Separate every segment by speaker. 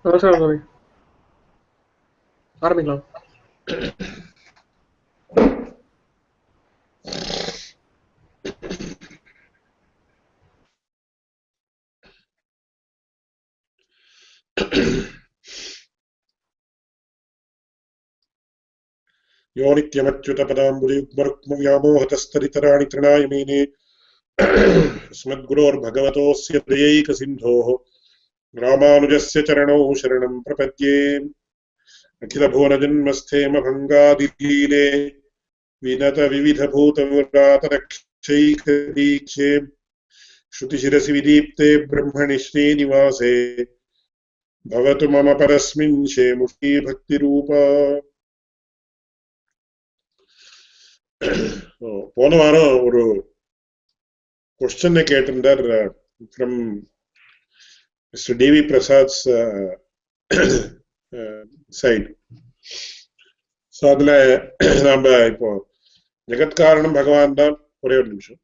Speaker 1: நமஸ்காரம் சுவாமி. ஆரம்பிக்கலாம்.
Speaker 2: यो नित्यमच्युतपदाम्बुजयुग्मरुक्मव्यामोहतस्तरितराणि तृणाय मेने अस्मद्गुरोर्भगवतोऽस्य दयैकसिन्धोः रामानुजस्य चरणौ शरणं प्रपद्ये. अखिलभुवनजन्मस्थेमभङ्गादिलीले विनतविविधभूतविव्रातरक्षैकदीक्षे श्रुतिशिरसि विदीप्ते ब्रह्मणि श्रीनिवासे भवतु मम परस्मिन् शेमुषी भक्तिरूपा. போன வாரம் ஒரு क्वेश्चन கேட்டிருந்தார் from Mr. D.V. Prasad's side. So அதுல நாம இப்போ ஜெகத்காரணம் பகவான் தான். ஒரே ஒரு நிமிஷம்.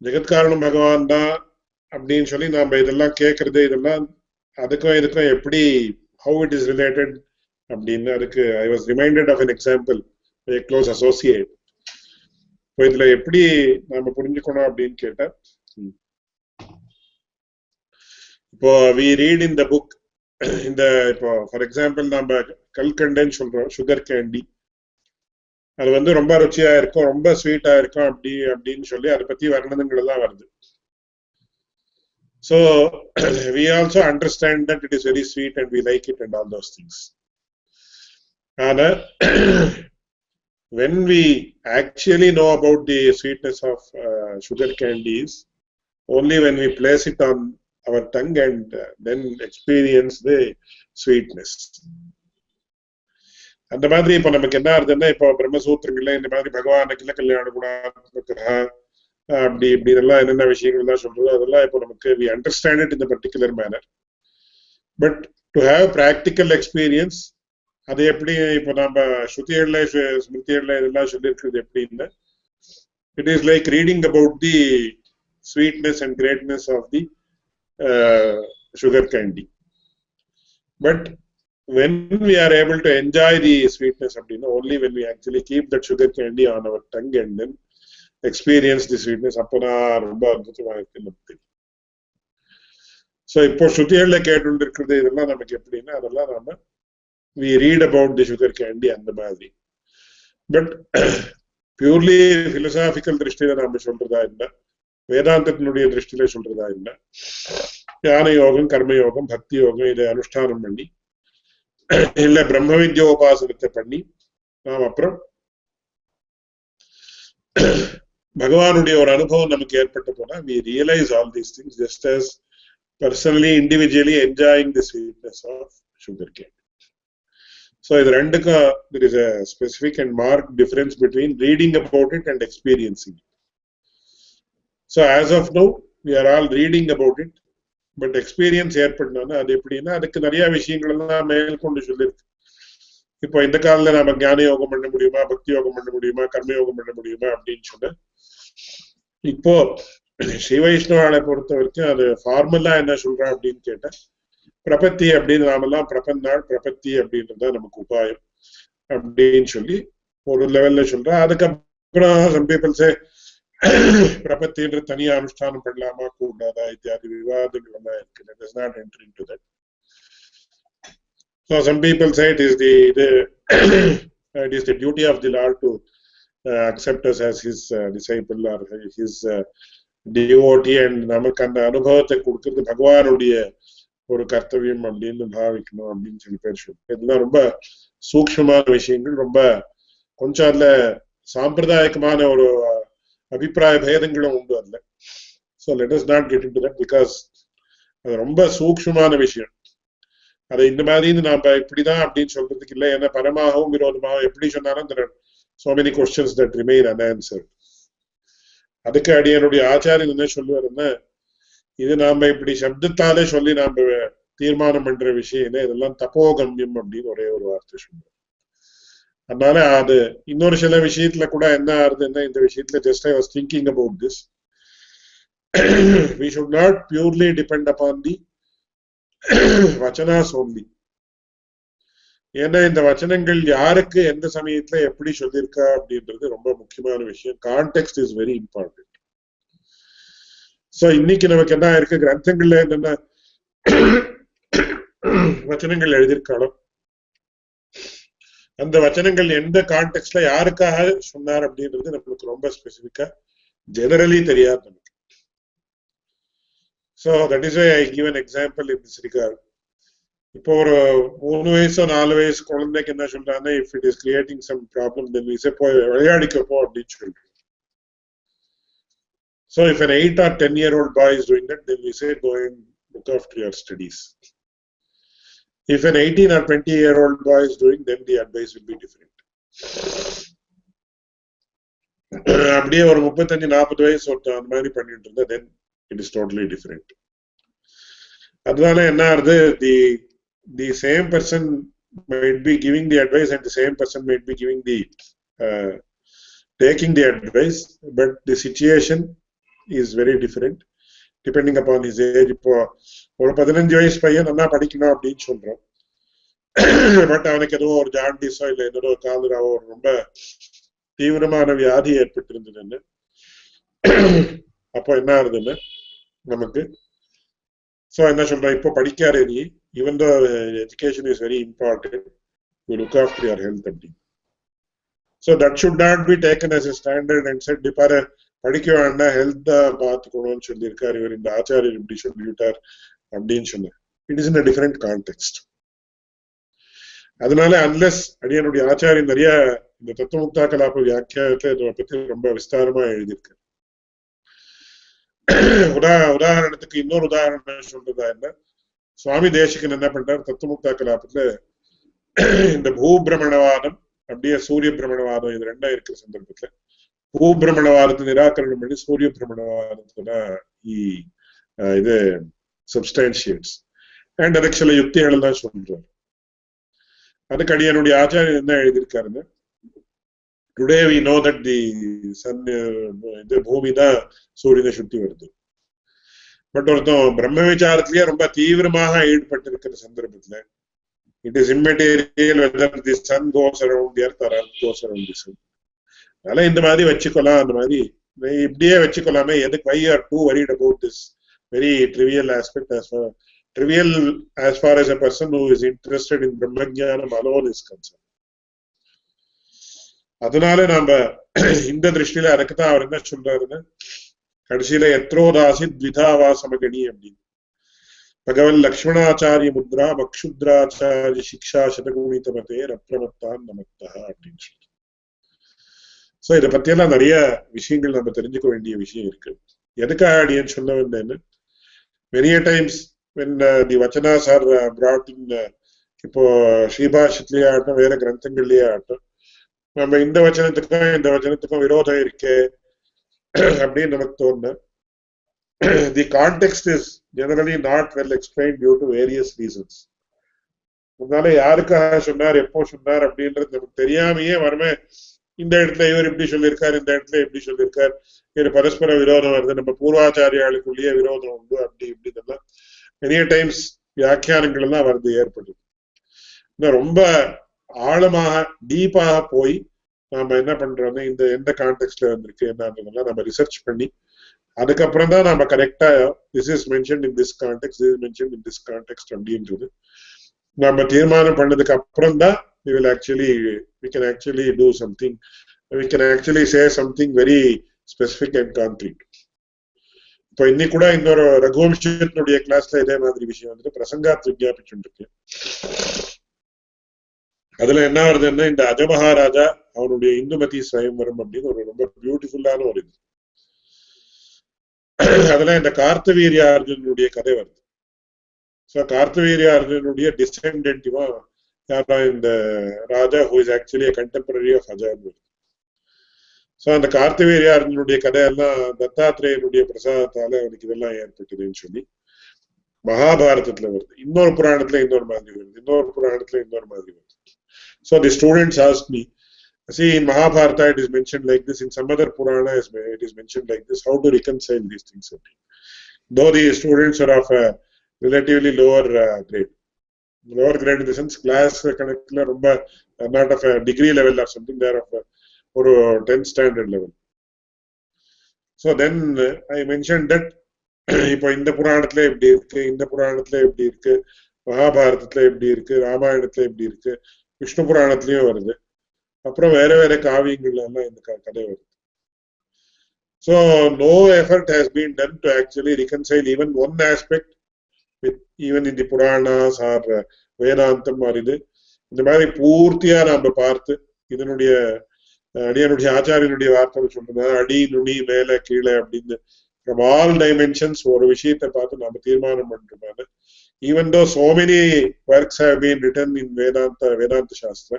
Speaker 2: ஜெகத்காரணம் பகவான் தான் அப்படின்னு சொல்லி நாம இதெல்லாம் கேட்கறது, இதெல்லாம் அதுக்கும் இதுக்கும் எப்படி how it is related அப்படின்னு அதுக்கு I was reminded of an example, a close associate. இப்போ இதுல எப்படி நாம புரிஞ்சுக்கணும் அப்படின்னு கேட்டா, இப்போ we read in the book, இந்த இப்போ ஃபார் எக்ஸாம்பிள் நம்ம கல்கண்டன்னு சொல்றோம், சுகர் கேண்டி, அது வந்து ரொம்ப ருச்சியா இருக்கும், ரொம்ப ஸ்வீட்டா இருக்கும் அப்படின்னு சொல்லி அதை பத்தி வர்ணனங்கள் தான் வருது. So we also understand that it is very sweet and we like it and all those things. And when we actually know about the sweetness of sugar candies, only when we place it on our tongue and then experience the sweetness. அந்த மாதிரி இப்ப நமக்கு என்ன ஆகுதுன்னா, இப்போ பிரம்மசூத்திரங்கள்ல இந்த மாதிரி பகவான் அகில கல்யாண குணாத்மகா அப்படி இப்படி இதெல்லாம் என்னென்ன விஷயங்கள் தான் சொல்றதோ அதெல்லாம் இப்போ நமக்கு we understand it in a particular manner, but to have practical experience அது எப்படி இப்போ நம்ம ஸ்ருதிகள்ல ஸ்மிருதிகள்ல இதெல்லாம் சொல்லியிருக்கிறது எப்படின்னா, it is like reading about the sweetness and greatness of the sugar candy, but when we are able to enjoy the sweetness அப்படின்னா only when we actually keep that sugar candy on our tongue and then experience the sweetness, அப்பதான் ரொம்ப அற்புதமா இருக்கு. So இப்போ ஸ்ருதிகள்ல கேட்டு இருக்கிறது இதெல்லாம் நமக்கு எப்படின்னா, அதெல்லாம் நாம we read about the sugar candy அந்த மாதிரி. பட் பியூர்லி பிலோசாபிக்கல் திருஷ்டியில நாம சொல்றதா இல்லை, வேதாந்தத்தினுடைய திருஷ்டியில சொல்றதா இல்லை, ஞான யோகம், கர்மயோகம், பக்தி யோகம் இதை அனுஷ்டானம் பண்ணி இல்ல பிரம்ம வித்யோபாசனத்தை பண்ணி நாம் அப்புறம் பகவானுடைய ஒரு அனுபவம் நமக்கு ஏற்பட்ட போனா we realize all these things just as personally individually enjoying the sweetness of sugar cane. So இது ரெண்டுக்கும் there is a specific and marked difference between reading about it and experiencing it. So as of now we are all reading about it, but experience ஏற்படணும்னா அது எப்படின்னா அதுக்கு நிறைய விஷயங்கள் எல்லாம் மேற்கொண்டு சொல்லியிருக்கு. இப்போ இந்த காலில் நாம ஞான யோகம் பண்ண முடியுமா, பக்தி யோகம் பண்ண முடியுமா, கர்மயோகம் பண்ண முடியுமா அப்படின்னு சொன்ன, இப்போ ஸ்ரீ வைஷ்ணவாளை பொறுத்த வரைக்கும் அது ஃபார்மலா என்ன சொல்றா அப்படின்னு கேட்டா, பிரபத்தி அப்படின்னு நாமெல்லாம் பிரபந்தாள் பிரபத்தி அப்படின்றதுதான் நமக்கு உபாயம் அப்படின்னு சொல்லி ஒரு லெவல்ல சொல்றா. அதுக்கப்புறம் some people say பிரபத்தின்ற தனியா அனுஷ்டானம் பண்ணலாமா கூடாதா இத்தியாதி விவாதங்கள் எல்லாம் இருக்கு. Let us not enter into that. So some people say it is it is the duty of the Lord to accept us as his disciple or his devotee, and நமக்கு அந்த அனுபவத்தை கொடுக்கிறது பகவானுடைய ஒரு கர்த்தவியம் அப்படின்னு பாவிக்கணும் அப்படின்னு சில பேர் சொல்லுவாங்க. இதெல்லாம் ரொம்ப சூக்ஷ்மமான விஷயங்கள், ரொம்ப கொஞ்சம் அதுல சாம்பிரதாயிகமான ஒரு அபிப்பிராய பேதங்களும் உண்டு அதுல. So let us not get into that because அது ரொம்ப சூக்ஷ்மமான விஷயம். அதை இந்த மாதிரி நாம இப்படிதான் அப்படின்னு சொல்றதுக்கு இல்லை. ஏன்னா பரமாகவும் விரோதமாகவும் எப்படி சொன்னாலும் there are so many questions that remain unanswered. அதுக்கு அடியனுடைய ஆச்சாரியன் என்ன சொல்லுவாருன்னா, இது நாம இப்படி சப்தத்தாலே சொல்லி நாம தீர்மானம் பண்ற விஷயம் இல்லை, இதெல்லாம் தப்போகம்யம் அப்படின்னு ஒரே ஒரு வார்த்தை சொல்லுவார். அதனால அது இன்னொரு சில விஷயத்துல கூட என்ன ஆகுதுன்னா, இந்த விஷயத்துல just I was thinking about this, we should not purely depend upon the vachanas only. ஏன்னா இந்த வச்சனங்கள் யாருக்கு எந்த சமயத்துல எப்படி சொல்லியிருக்கா அப்படின்றது ரொம்ப முக்கியமான விஷயம். Context is very important. So இன்னைக்கு நமக்கு என்ன இருக்கு, கிரந்தங்கள்ல என்னென்ன வச்சனங்கள் எழுதியிருக்காளோ அந்த வச்சனங்கள் எந்த கான்டெக்ஸ்ட்ல யாருக்காக சொன்னார் அப்படின்றது நமக்கு ரொம்ப ஸ்பெசிபிக்கா ஜெனரலி தெரியாது நமக்கு. So that is why I give an example in this regard. இப்போ ஒரு 3 வயசோ 4 வயசு குழந்தைக்கு என்ன சொல்றாங்கன்னா, if it is creating some problem then we say போய் விளையாடிக்க போ அப்படின்னு சொல்றோம். So if an 8 or 10-year-old boy is doing that, then we say go and look after your studies. If an 18 or 20-year-old boy is doing, then the advice will be different. அப்படியே ஒரு 35-40 வயசு ஒருத்தன் அந்த மாதிரி பண்ணிட்டு இருந்தா then it is totally different. அதனால என்ன ஆகுது, the same person might be giving the advice and the same person might be giving the taking the advice, but the situation is very different depending upon his age. இப்போ ஒரு 15 வயசு பையன் நல்லா படிக்கணும் அப்படின்னு சொல்றோம், பட் அவனுக்கு ஏதோ ஒரு ஜாண்டிஸோ இல்லை ஏதோ காலராவோ ரொம்ப தீவிரமான வியாதி ஏற்பட்டு இருந்ததுன்னு அப்போ என்ன ஆகுதுன்னு நமக்கு என்ன சொல்றேன், இப்போ படிக்காரு நீ, even though education is very important, you look after your health அப்படின்னு. So that should not be taken as a standard and said டிப்பார படிக்க வேண்டாம் ஹெல்த்தா பார்த்துக்கணும்னு சொல்லியிருக்காரு இவர், இந்த ஆச்சாரியர் இப்படி சொல்லிவிட்டார் அப்படின்னு சொன்னார். It is in a different context. அதனால அன்லெஸ் அடியனுடைய ஆச்சாரியன் நிறைய இந்த தத்துவமுக்தா கலாப வியாக்கியானத்தை இதை பத்தி ரொம்ப விஸ்தாரமா எழுதியிருக்காரு. உதாரணத்துக்கு இன்னொரு உதாரணம் சொல்றதா என்ன, சுவாமி தேசிகன் என்ன பண்றார் தத்துவமுக்தா கலாபத்துல இந்த பூபிரமணவாதம் அப்படியே சூரிய பிரமணவாதம் இது ரெண்டா இருக்கிற சந்தர்ப்பத்துல பூபிரமணவாதத்தை நிராகரணம் பண்ணி சூரிய பிரமணவாதத்துல இது சப்ஸ்டான்சியேட்ஸ் அண்ட் அதுக்கு சில யுக்திகள் எல்லாம் சொல்றாரு. அதுக்கு அடியனுடைய ஆச்சாரியன் என்ன எழுதியிருக்காருன்னு, today we know that the sun இது பூமி தான் சூரியனை சுத்தி வருது. பட் ஒருத்தன் பிரம்ம விசாரத்திலேயே ரொம்ப தீவிரமாக ஈடுபட்டிருக்கிற சந்தர்ப்பத்துல it is immaterial whether the sun goes around the earth or earth goes around the sun. அதனால இந்த மாதிரி வச்சுக்கலாம், அந்த மாதிரி இப்படியே வச்சுக்கலாமே, எதுக்கு why are to worried about this very trivial aspect as far as a person who is interested in பிரம்மஞானம் alone is concerned. அதனால நாம இந்த திருஷ்டியில அதுக்குதான் அவர் என்ன சொல்றாருன்னு கடைசியில எத்ரோதாசி த்விதாவா சமகணி அப்படின்னு, பகவன் லக்ஷ்மணாச்சாரிய முத்ரா மக்ஷுத்ராச்சாரிய சிக்ஷா சதகுணிதமதே ரப்ரமத்தான் நமத்தா அப்படின்னு சொல்லி. சோ இதை பத்தியெல்லாம் நிறைய விஷயங்கள் நம்ம தெரிஞ்சுக்க வேண்டிய விஷயம் இருக்கு. எதுக்காக அப்படின்னு சொல்ல வந்தேன்னு, many a times when the vachanas are brought in, இப்போ ஸ்ரீபாஷ்யத்திலேயே ஆகட்டும் வேற கிரந்தங்கள்லயே ஆகட்டும், நம்ம இந்த வச்சனத்துக்கும் விரோதம் இருக்கே அப்படின்னு நமக்கு தோணுது. The context is generally not well explained due to various reasons. அதனால யாருக்காக சொன்னார் எப்போ சொன்னார் அப்படின்றது நமக்கு தெரியாமையே வரமே, இந்த இடத்துல இவர் இப்படி சொல்லியிருக்கார், இந்த இடத்துல எப்படி சொல்லியிருக்கார், இவர் பரஸ்பர விரோதம் வருது, நம்ம பூர்வாச்சாரியாளுக்குள்ளேயே விரோதம் உண்டு அப்படி இப்படின்னெல்லாம் நிறைய டைம்ஸ் வியாக்கியானங்கள் எல்லாம் வருது ஏற்படுது. ரொம்ப ஆழமாக டீப்பாக போய் நாம என்ன பண்றோம்னா இந்த எந்த கான்டெக்ட்ல வந்திருக்கு என்னன்றதெல்லாம் நம்ம ரிசர்ச் பண்ணி அதுக்கப்புறம் தான் நம்ம கரெக்டா this is mentioned in this contact, this is mentioned in this contact அப்படின்றது நம்ம தீர்மானம் பண்ணதுக்கு அப்புறம் தான் we can actually do something, we can actually say something very specific and concrete. இப்போ இன்னைக்கு கூட இன்னொரு ரகுவம்சத்தினுடைய கிளாஸ்ல இதே மாதிரி விஷயம் வந்துட்டு பிரசங்காத் விஞ்ஞாபிச்சுருக்கு. அதுல என்ன வருதுன்னா, இந்த அஜமஹாராஜா அவனுடைய இந்துமதி ஸ்வயம்வரம் அப்படின்னு ஒரு ரொம்ப பியூட்டிஃபுல்லான ஒரு இது. அதுல இந்த கார்த்தவீரிய அர்ஜுனுடைய கதை வருது. ஸோ கார்த்தவீரிய அர்ஜுனுடைய டிசெண்டன்டிவா யாரா இந்த ராஜா who is actually a contemporary of அஜான். ஸோ அந்த கார்த்தவீரிய அர்ஜுனுடைய கதையெல்லாம் தத்தாத்திரேயனுடைய பிரசாதத்தால அவனுக்கு இதெல்லாம் ஏற்பட்டதுன்னு சொல்லி மகாபாரதத்துல வருது. இன்னொரு புராணத்துல இன்னொரு மாதிரி வருது, இன்னொரு புராணத்துல இன்னொரு மாதிரி வருது. So the students asked me, see, in Mahabharata it is mentioned like this, in some other Purana it is mentioned like this, how to reconcile these things? Though the students are of a relatively lower grade in the sense class not of a degree level or something, they are of a 10th standard level. So then I mentioned that இப்போ இந்த புராணத்துல எப்படி இருக்கு, இந்த புராணத்துல எப்படி இருக்கு, மகாபாரதத்துல எப்படி இருக்கு, ராமாயணத்துல எப்படி இருக்கு, விஷ்ணு புராணத்திலயும் வருது, அப்புறம் வேற வேற காவியங்கள்ல எல்லாம் இந்த கதை வருது. So no effort has been done to actually reconcile even one aspect with even in the Puranas or Vedantam or இது இந்த மாதிரி பூர்த்தியா நாம பார்த்து இதனுடைய அடியனுடைய ஆச்சாரியனுடைய வார்த்தை சொல்றது அடி நுனி மேல கீழே அப்படின்னு from all dimensions ஒரு விஷயத்தை பார்த்து நாம தீர்மானம் பண்றோம். Even though so many works have been written in Vedanta Shastra,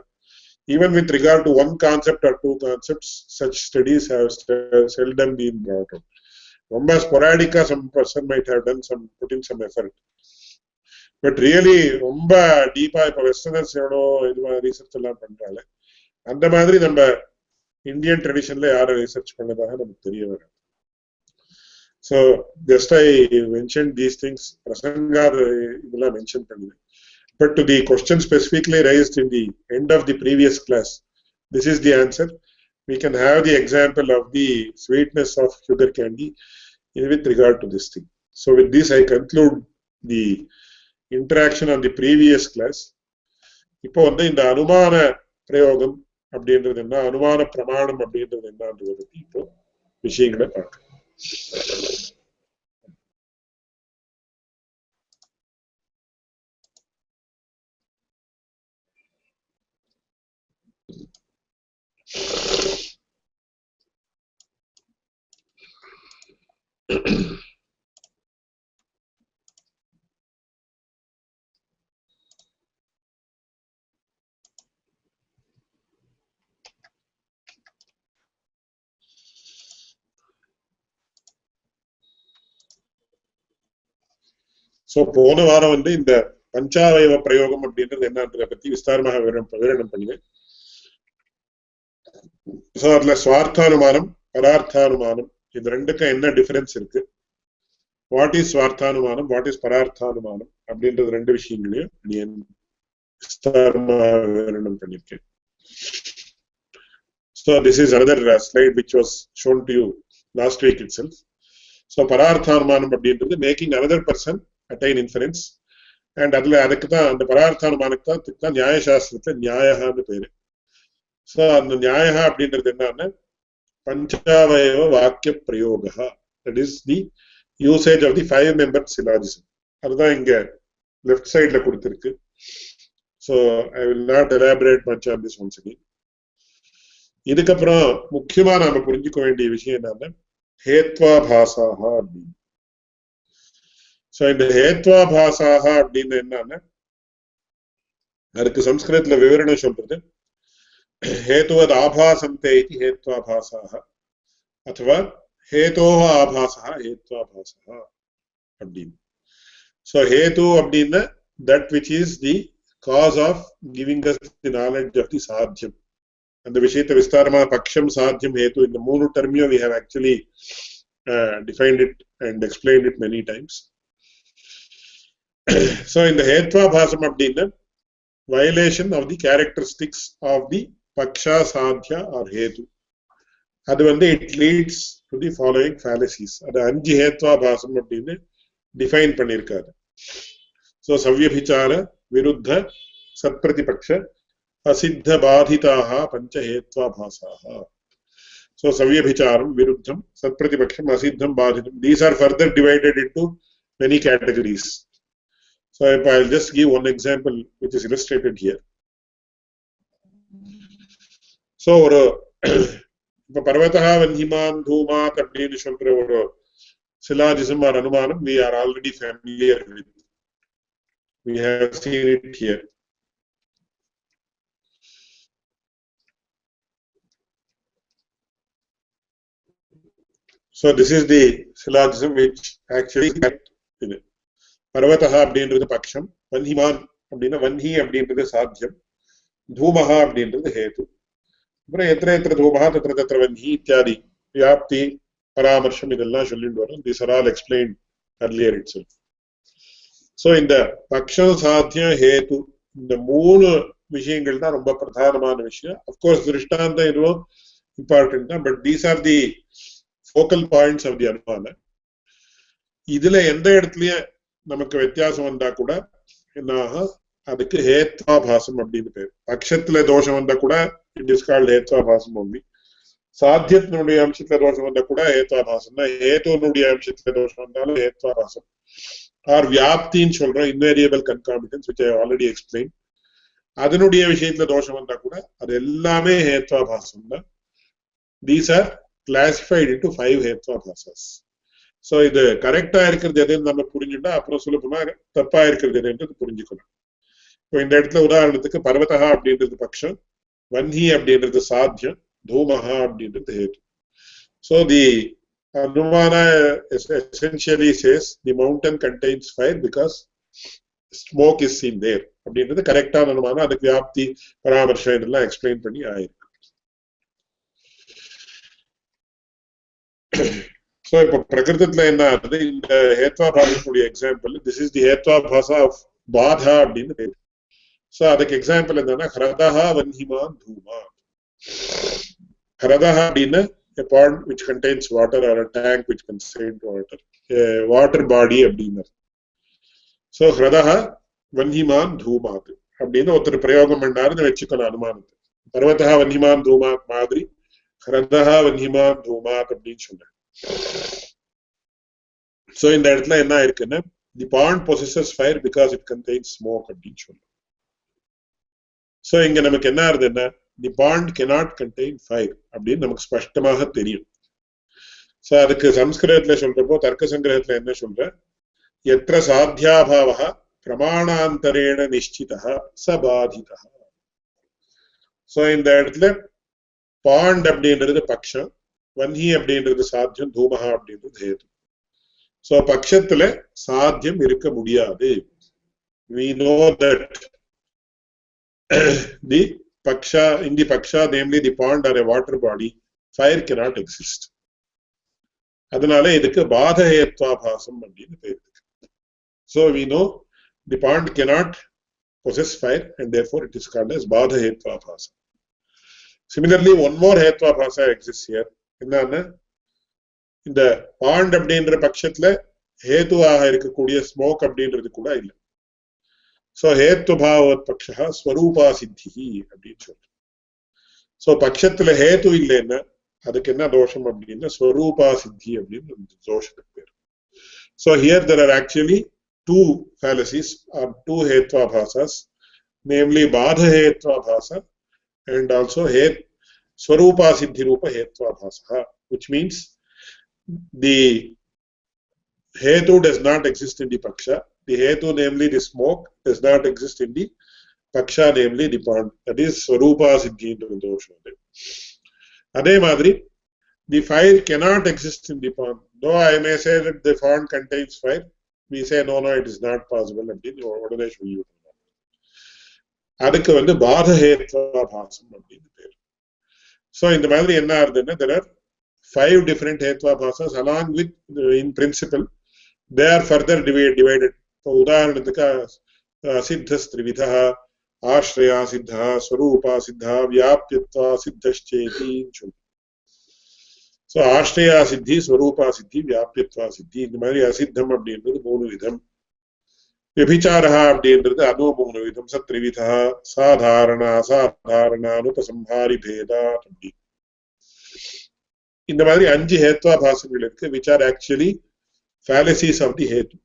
Speaker 2: even with regard to one concept or two concepts, such studies have seldom been brought out. Romba sporadically some person might have done put in some effort, but really romba deep இப்ப westerners எவ்வளோ research எல்லாம் பண்றாங்க, அந்த மாதிரி நம்ம Indian ட்ரெடிஷன்ல யாரும் research பண்ணதாக நமக்கு தெரிய வரும். So just I mentioned these things, Prasanga idella mention pannidhen. But to the question specifically raised in the end of the previous class, this is the answer. We can have the example of the sweetness of sugar candy with regard to this thing. So with this I conclude the interaction on the previous class. இப்போ வந்து இந்த அனுமான பிரயோகம் அப்படின்றது என்ன, அனுமான பிரமாணம் அப்படின்றது என்னன்றதை பத்தி இப்போ விஷயங்களை பார்க்கலாம். சோ போன வாரம் வந்து இந்த பஞ்சாவயவ பிரயோகம் அப்படின்றது என்னன்றதை பத்தி விஸ்தாரமாக விவரணம் பண்ணுவேன். சோ அதுல ஸ்வார்த்தானுமானம் பரார்த்தானுமானம் இந்த ரெண்டுக்கும் என்ன டிஃபரன்ஸ் இருக்கு, வாட் இஸ் ஸ்வார்த்தானுமானம், வாட் இஸ் பரார்த்தானுமானம் அப்படின்றது ரெண்டு விஷயங்களையும் நீ விஸ்தாரமாக விவரணம் பண்ணிருக்கேன். So this is another slide which was shown to you last week itself. So pararthanumanam அப்படின்றது making another person attain inference, and அதுக்கு தான் அந்த பரார்த்தானுமானத்துக்கு தான் நியாய சாஸ்திரத்துல நியாயஹான்னு பேரு. ஸோ அந்த நியாயா அப்படின்றது என்னன்னா பஞ்சாவயவ வாக்கிய பிரயோகா, that is the usage of the 5 member syllogism. அதுதான் இங்க லெஃப்ட் சைட்ல கொடுத்திருக்கு. So I will not elaborate much on this once again. இதுக்கப்புறம் முக்கியமா நாம புரிஞ்சுக்க வேண்டிய விஷயம் என்னன்னா ஹேத்வாபாசாக அப்படின்னு. ஸோ இந்த ஹேத்வாபாசாக அப்படின்னு என்னன்னா அதுக்கு சம்ஸ்கிருதத்துல விவரணம் சொல்றது हेतुवद् आभासन्ते इति हेत्वाभासः अथवा हेतोः आभासः हेत्वाभासः அப்படினு. So hetu அப்படின்னா that which is the cause of giving us the knowledge of the sadhyam. அந்த விஷயத்தை விஸ்தாரமா பக்ஷம் சாத்தியம் ஹேத்து இந்த மூணு டர்மையும் we have actually defined it and explained it many times. So in the hetvabhasam அப்படின்னா violation of the characteristics of the paksha sadhya or hetu. அது வந்து it leads to the following fallacies. அது 5 ஹேத்வாபாசம் அப்படின்னு டிஃபைன் பண்ணியிருக்காரு. So சவ்யபிச்சார viruddha satpratipaksha asiddha badhitaha pancha hetvaabhasaha. So savyabhicharam, viruddham, satpratipaksham, asiddham, badhitam. These are further divided into many categories. So I'll just give one example which is illustrated here. So ஒரு இப்ப பர்வதா வன்ஹிமான் தூமாத் அப்படின்னு சொல்ற ஒரு syllogism or anumanam we are already familiar with. We have seen it here. So this is the syllogism which actually Parvatha அப்படின்றது பக்ஷம், வன்ஹிமான் அப்படின்னா வன்ஹி அப்படின்றது சாத்தியம், தூமஹா அப்படின்றது ஹேது. அப்புறம் எத்திர எத்திர தூமஹா தத்திர தத்திர வன்ஹி இத்தியாதி வியாப்தி பராமர்ஷம் இதெல்லாம் சொல்லிட்டு வரும். These are all explained earlier itself. So இந்த பக்ஷம் சாத்தியம் ஹேது இந்த மூணு விஷயங்கள் தான் ரொம்ப பிரதானமான விஷயம். அப்கோர்ஸ் திருஷ்டாந்தம் இதுவும் இம்பார்ட்டன்ட் தான், but these are the focal points of the அனுமான. இதுல எந்த இடத்துலயும் நமக்கு வித்தியாசம் வந்தா கூட என்ன அதுக்கு ஹேத்வாபாசம் அப்படின்னு பேர். பட்சத்துல தோஷம் வந்தா கூட இட் இஸ் கால்ட் ஹேத்வாபாசம் ஒன்லி. சாத்தியத்தினுடைய அம்சத்துல தோஷம் வந்தா கூட ஹேத்வாபாசம் தான். ஹேத்துவனுடைய அம்சத்துல தோஷம் வந்தாலும் ஹேத்வாபாசம். ஆர் வியாப்தின்னு சொல்றோம், invariable கன்காமிட்டன்ஸ் which I already explained. அதனுடைய விஷயத்துல தோஷம் வந்தா கூட அது எல்லாமே ஹேத்வாபாசம் தான். These are classified into 5 ஹேத்வாபாசஸ். So இது கரெக்டா இருக்கிறது எதுன்னு நம்ம புரிஞ்சுட்டா அப்புறம் சுலபமா தப்பா இருக்கிறது எதுன்றது புரிஞ்சுக்கணும். இப்போ இந்த இடத்துல உதாரணத்துக்கு பர்வதா அப்படின்றது பக்ஷம், வன்ஹி அப்படின்றது சாத்தியம், தூமஹா அப்படின்றது ஹேது. So the Anumana essentially says the mountain contains fire because smoke is seen there. அப்படின்றது கரெக்டான அனுமானம். அதுக்கு வியாப்தி பராமர்ஷம் இதெல்லாம் எக்ஸ்பிளைன் பண்ணி ஆயிருக்கு. So இப்போ பிரகிருதத்துல என்ன ஆகுது, இந்த ஹேத்வாபாசனுடைய எக்ஸாம்பிள், திஸ் இஸ் தி ஹேத்வாபாசா ஆஃப் பாதா அப்படின்னு பேரு. சோ அதுக்கு எக்ஸாம்பிள் என்னன்னா ஹரதஹா வன்ஹிமான் தூமா. ஹரதஹா அப்படின்னு a pond which contains water or a tank which contains water, a water body அப்படின்னா. So ஹரதஹா வன்ஹிமான் தூமாத் அப்படின்னு ஒருத்தர் பிரயோகம் பண்ணாருன்னு வச்சுக்கணும் அனுமானத்தை. பர்வதா வன்ஹிமான் தூமாத் மாதிரி ஹரதஹா வன்ஹிமான் தூமாத் அப்படின்னு சொன்னார். So இந்த இடத்துல என்ன இருக்குன்னா the pond possesses fire because it contains smoke அப்படின்னு சொல்றோம். So இங்க நமக்கு என்ன ஆகுதுன்னா the pond cannot contain fire அப்படின்னு நமக்கு ஸ்பஷ்டமாக தெரியும். So அதுக்கு சம்ஸ்கிருதத்துல சொல்றப்போ தர்க்க சங்கிரகத்துல என்ன சொல்ற, எத்திர சாத்தியாபாவஹ பிரமாணாந்தரேண நிஷ்சிதஹ சபாதிதஹ. So இந்த இடத்துல பாண்ட் அப்படின்றது பக்ஷம், வன்ஹி அப்படின்றது சாத்தியம், தூமஹா அப்படின்றது ஹேது. சோ பட்சத்துல சாத்தியம் இருக்க முடியாது. We know that the paksha, in the paksha, namely the pond or a water body, fire cannot exist. அதனால இதுக்கு பாதஹேத்வாபாசம் அப்படின்னு பேரு. So we know the pond cannot possess fire and therefore it is called as பாதஹேத்வாபாசம். Similarly, one more ஹேத்வாபாசா exists here. என்னன்னா இந்த bond அப்படின்ற பட்சத்துல ஹேத்துவாக இருக்கக்கூடிய smoke அப்படின்றது கூட இல்லை. சோ ஹேத்துபாவத் பக்ஷா ஸ்வரூபா சித்தி அப்படின்னு சொல்றோம். சோ பட்சத்துல ஹேத்து இல்லைன்னா அதுக்கு என்ன தோஷம் அப்படின்னா ஸ்வரூபா சித்தி அப்படின்னு தோஷத்துக்கு பேர். So here there are actually two fallacies or two hetvabhasas, namely badha hetvabhasa and also swarupa siddhi rupa hetvabhasa, which means the hetu does not exist in the paksha. The hetu, namely the smoke, does not exist in the paksha, namely the pond. That is swarupa siddhi dosha. Adhe madri, the fire cannot exist in the pond. Though I may say that the pond contains fire, we say no, it is not possible. உடனே சொல்லிவிடுவோம். அதுக்கு பாதஹேத்வாபாசம் அப்படின்னு பேர். So இந்த மாதிரி என்ன ஆகுதுன்னா there are 5 different hetvabhasas along with in principle they are further divided. So உதாரணத்துக்கு சித்தஸ் த்ரிவிதஹ, ஆஸ்ரயா சித்தஹ, ஸ்வரூபா சித்தஹ, வியாப்யத்வா சித்தஷ்சேதி. So ஆஸ்ரயா சித்தி, ஸ்வரூபா சித்தி, வியாப்யத்வா சித்தி, இந்த மாதிரி அசித்தம் அப்படின்றது 3 விதம். விபிச்சாரா அப்படின்றது அதுவும் 3 விதம். சத்ரிவிதா, சாதாரண, அசாதாரண, அனுபசம்ஹாரி பேதா அப்படி. இந்த மாதிரி 5 ஹேத்வாபாசங்கள் இருக்கு, which are actually fallacies of the hetu.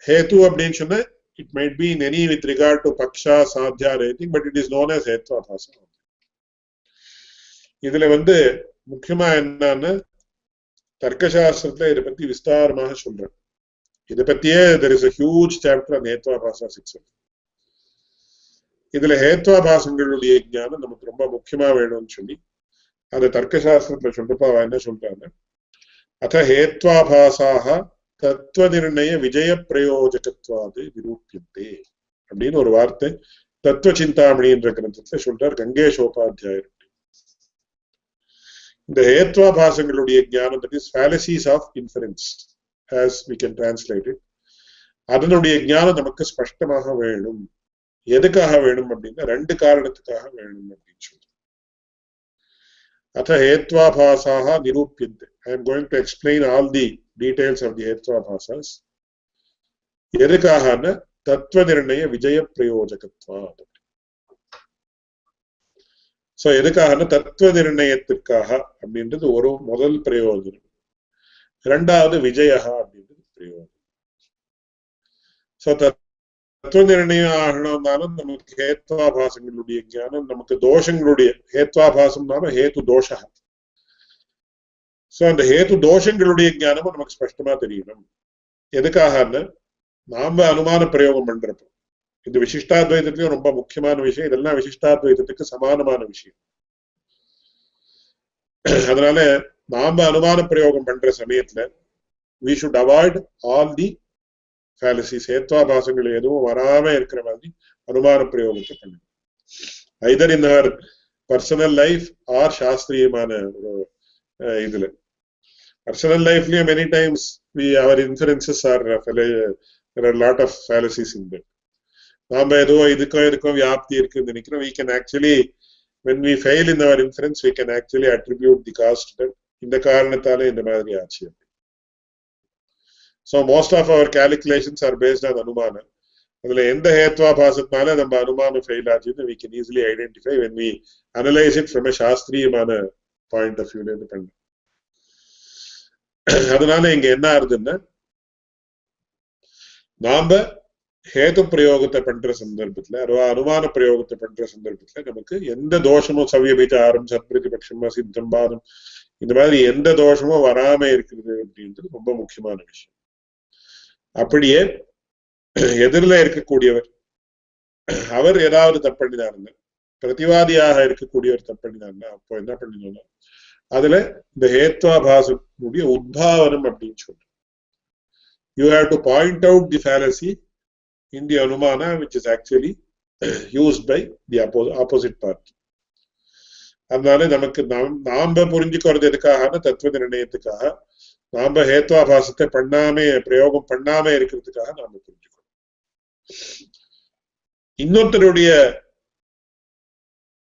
Speaker 2: Hetu அப்படின்னு சொன்னா it might be in any with regard to paksha, sadhya or anything, but it is known as hetvabhasa. இதுல முக்கியமா என்னன்னா தர்க்கசாஸ்திரத்துல இதை பத்தி விஸ்தாரமாக சொல்றேன். இதை பத்தியே there is a huge chapter on hetvabhasas itself. இதுல ஹேத்வாபாசங்களுடைய ஞானம் நமக்கு ரொம்ப முக்கியமா வேணும்னு சொல்லி அந்த தர்க்கசாஸ்திரத்துல சொல்றப்ப அவ என்ன சொல்றாங்க, அத ஹேத்வாபாசாக தத்துவ நிர்ணய விஜய பிரயோஜகத்வாது நிரூபியத்தே அப்படின்னு ஒரு வார்த்தை தத்துவ சிந்தாமணின்ற கிரந்தத்துல சொல்றார் கங்கேஷோபாத்தியாயர். இந்த ஹேத்வாபாசங்களுடைய ஞானம், that is fallacies of inference as we can translate it, அதனுடைய ஞானம் நமக்கு ஸ்பஷ்டமாக வேணும். எதுக்காக வேணும் அப்படின்னா 2 காரணத்துக்காக வேணும் அப்படின்னு சொல்றார். அத ஹேத்வாபாசாக நிரூபியந்தே. I am going to explain all the details of the hetvabhasas. எதுக்காகனா தத்துவ நிர்ணய விஜய பிரயோஜகத்வாத். சோ எதுக்காகனா தத்துவ நிர்ணயத்திற்காக அப்படின்றது ஒரு முதல் பிரயோஜனம். இரண்டாவது விஜயஹா அப்படின்றது பிரயோஜனம். சோ தத்துவ நிர்ணயம் ஆகணும்னாலும் நமக்கு ஹேத்வாபாசங்களுடைய ஞானம், நமக்கு தோஷங்களுடைய ஹேத்வாபாசம் நாம ஹேத்து தோஷா. சோ அந்த ஹேத்து தோஷங்களுடைய ஞானமும் நமக்கு ஸ்பஷ்டமா தெரியணும். எதுக்காகன்னா நாம அனுமான பிரயோகம் பண்றப்போ, இது விசிஷ்டாத்வைதத்திலயும் ரொம்ப முக்கியமான விஷயம். இதெல்லாம் விசிஷ்டாத்வைதத்துக்கு சமானமான விஷயம். அதனால நாம அனுமான பிரயோகம் பண்ற சமயத்துல we should avoid all the fallacies. ஹேத்வாபாசங்கள் எதுவும் வராம இருக்கிற மாதிரி அனுமான பிரயோகத்தை பண்ணணும். either in our personal life or சாஸ்திரியமான இதுல. Personal life many times our inferences are there are a lot of fallacies in them. நாம ஏதோ இதுக்கும் வியாப்தி இருக்குன்னு நினைக்கிறோம். we can actually, when we fail in our inference, we can actually attribute the cause to that. இந்த காரணத்தால இந்த மாதிரி ஆச்சு. So most of our calculations are based on அனுமானம். அதுல எந்த ஹேத்வாபாசத்தினால நம்ம அனுமானம் ஃபெயில் ஆச்சுன்னு we can easily identify when we analyze it from a சாஸ்திரியமான point of view. பண்ண அதனால இங்க என்ன ஆகுதுன்னா, நாம ஹேது பிரயோகத்தை பண்ற சந்தர்ப்பத்துல அனுமான பிரயோகத்தை பண்ற சந்தர்ப்பத்துல நமக்கு எந்த தோஷமும் சவ்யபிச்சாரம், சத்பிரதிபட்சம், சித்தம், பாதம், இந்த மாதிரி எந்த தோஷமும் வராம இருக்கிறது அப்படின்றது ரொம்ப முக்கியமான விஷயம். அப்படியே எதிரில இருக்கக்கூடியவர் அவர் ஏதாவது தப்பண்ணினாருங்க, பிரதிவாதியாக இருக்கக்கூடியவர் தப்பண்ணினாருன்னா அப்போ என்ன பண்ணினோம்னா அதுல இந்த ஹேத்வாபாசனுடைய உத்பாவனம் அப்படின்னு சொல்றோம். You have to point out the fallacy in the anumana which is actually used by the opposite party. அதனால நமக்கு நாம புரிஞ்சுக்கிறது எதுக்காக, தத்துவ நிர்ணயத்துக்காக. நாம ஹேத்வாபாசத்தை பிரயோகம் பண்ணாம இருக்கிறதுக்காக நாம புரிஞ்சுக்கணும். இன்னொருத்தருடைய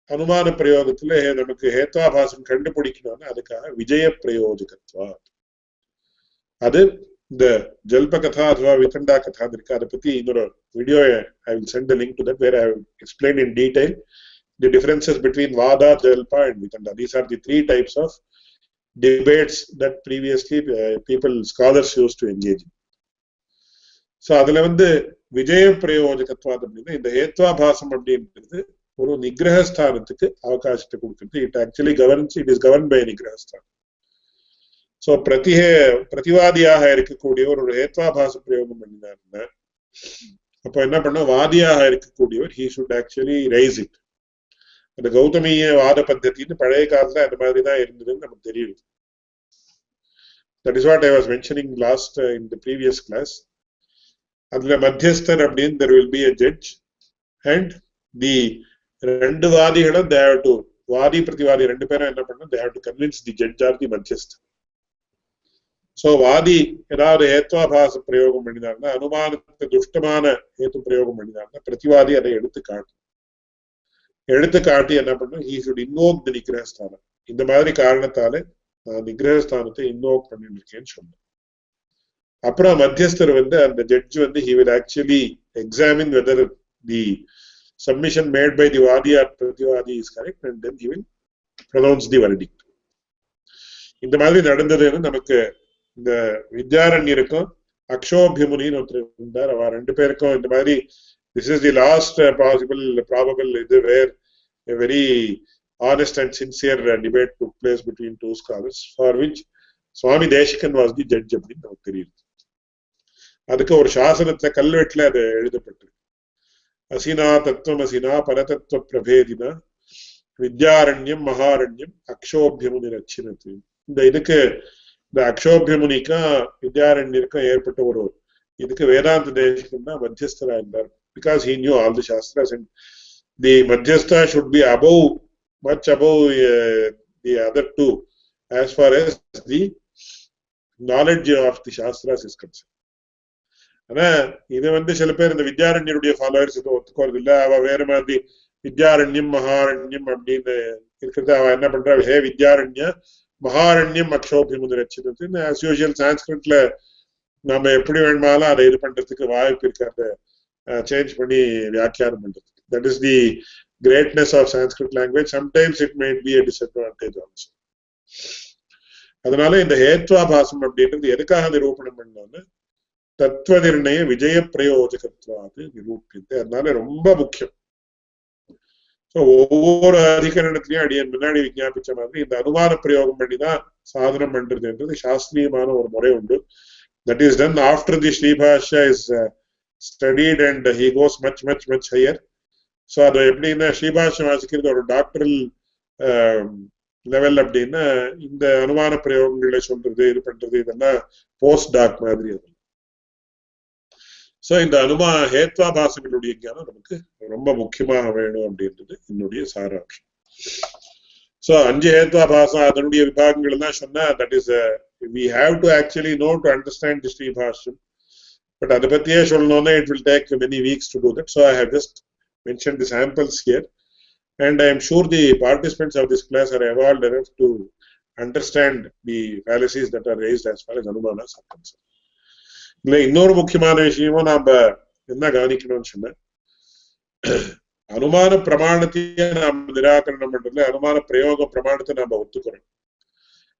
Speaker 2: அனுமான பிரயோகத்துல நமக்கு ஹேத்வாபாசம் கண்டுபிடிக்கணும்னா அதுக்காக விஜய பிரயோஜகத்வா. அது இந்த ஜல்ப கதா அதுவா விதண்டா கதா இருக்கு. அதை பத்தி இன்னொரு video I will send the link to that where I have explained in detail the differences between vada, jalpa and vitanda. These are the 3 types of debates that previously scholars used to engage in. So அதுல விஜய பிரயோஜகத்வாத் அப்படின்னா இந்த ஹேத்வாபாசம் அப்படின்றது ஒரு நிகிரகஸ்தானத்துக்கு அவகாசத்தை கொடுக்கிறது. it is governed by நிகிரகஸ்தானம். So பிரதிவாதியாக இருக்கக்கூடியவர் ஒரு ஹேத்வாபாச பிரயோகம் பண்ணினாருன்னா அப்ப என்ன பண்ண, வாதியாக இருக்கக்கூடியவர் he should actually raise it. அந்த கௌதமிய வாத பద్ధதின்னு பழைய காலத்துல அந்த மாதிரிதான் இருந்ததுன்னு நமக்கு தெரியுது. That is what I was mentioning last in the previous class. அதுல மத்தியஸ்தர் அப்படின்னு there will be a judge and the ரெண்டு வாதிகளும் they have to, வாதி பிரதிவாதி ரெண்டு பேரும் என்ன பண்ணணும், they have to convince the judge or the மத்தியஸ்தர். சோ வாதி ஏதாவது ஹேத்வாபாச பிரயோகம் பண்ணினாருன்னா, அனுமானத்தை துஷ்டமான ஹேத்து பிரயோகம் பண்ணினாருன்னா பிரதிவாதி அதை எடுத்து காட்டி என்ன பண்ணும், he should invoke the நிகிரகஸ்தானம். இந்த மாதிரி காரணத்தால நான் நிகிரகஸ்தானத்தை இன்வோக் பண்ணிட்டு இருக்கேன்னு சொன்னேன். அப்புறம் மத்தியஸ்தர் அந்த judge he will actually examine whether the submission made by the vadi or prativadi is correct, and then he will pronounce the verdict. இந்த மாதிரி நடந்ததுன்னு நமக்கு இந்த வித்யாரண்யருக்கும் அக்ஷோபியமுனின்னு ஒருத்தர் இருந்தார். அவ ரெண்டு பேருக்கும் இந்த மாதிரி this is the last possible probable where a very honest and sincere debate took place between two scholars, for which Swami Deshikan was the judge அப்படின்னு நமக்கு தெரியுது. அதுக்கு ஒரு சாசனத்துல கல்வெட்டுல அது எழுதப்பட்டு அசினா தத்துவம் அசினா பரதத்துவ பிரபேதினா வித்யாரண்யம் மகாரண்யம் அக்ஷோபியமுனி ரட்சினத்து. இதுக்கு இந்த அக்ஷோபியமுனிக்கும் வித்யாரண்யருக்கும் ஏற்பட்ட ஒரு இதுக்கு வேதாந்த தேசிகன் தான் மத்தியஸ்தரா இருந்தார். Because he knew all the shastras, and the madhyastha should be much above the other two as far as the knowledge of the shastras is concerned. ஆனா இது சில பேர் இந்த வித்யாரண்யருடைய ஃபாலோவர்ஸ் இதை ஒத்துக்கிறது இல்ல. அவ வேற மாதிரி வித்யாரண்யம் மகாரண்யம் அப்படின்னு இருக்கிறது. அவ என்ன பண்றா, ஹே வித்யாரண்ய மகாரண்யம் அக்ஷோபியமுனி ரட்சினத்துன்னு as usual சான்ஸ்கிரிட்ல நாம எப்படி வேணுமாலும் அதை இது பண்றதுக்கு வாய்ப்பு இருக்காது, சேஞ்ச் பண்ணி வியாக்கியானம் பண்றது. That is the greatness of Sanskrit language. Sometimes it may be a disadvantage also. அதனால இந்த ஹேத்வாபாசம் அப்படின்றது எதுக்காக நிரூபணம் பண்ணோம்னு தத்துவ நிர்ணய விஜய பிரயோஜகத்வாது நிரூபித்து. அதனால ரொம்ப முக்கியம். ஒவ்வொரு அதிகரணத்திலையும் அடியன் முன்னாடி விஞ்ஞாபிச்ச மாதிரி இந்த அனுமான பிரயோகம் பண்ணிதான் சாதனம் பண்றது என்றது சாஸ்திரியமான ஒரு முறை உண்டு. That is done after the Sribhashya is studied and he goes much higher. So அது எப்படின்னா ஸ்ரீபாஷ்யம் வாசிக்கிறது ஒரு டாக்டரல் லெவல் அப்படின்னா இந்த அனுமான பிரயோகங்களை சொல்றது இது பண்றது இதெல்லாம் போஸ்ட் டாக் மாதிரி. அது சோ இந்த ஹேத்வாபாசங்களுடைய ஞானம் நமக்கு ரொம்ப முக்கியமாக வேணும் அப்படின்றது என்னுடைய சாராம்சம். சோ 5 ஹேத்வாபாசம் அதனுடைய விபாகங்கள் எல்லாம் சொன்னா that is we have to actually know to understand the Sribhashyam. But அதை பத்தியே சொல்லணும்னா it will take many weeks to do that. So I have just mentioned the samples here, and I am sure the participants of this class are evolved enough to understand the fallacies that are raised as far as anumanas are concerned. இல்ல இன்னொரு முக்கியமான விஷயமும் நாம என்ன கவனிக்கணும்னு சொன்ன, அனுமான பிரமாணத்தையே நாம நிராகரணம் பண்றதுல அனுமான பிரயோக பிரமாணத்தை நாம ஒத்துக்கிறோம்.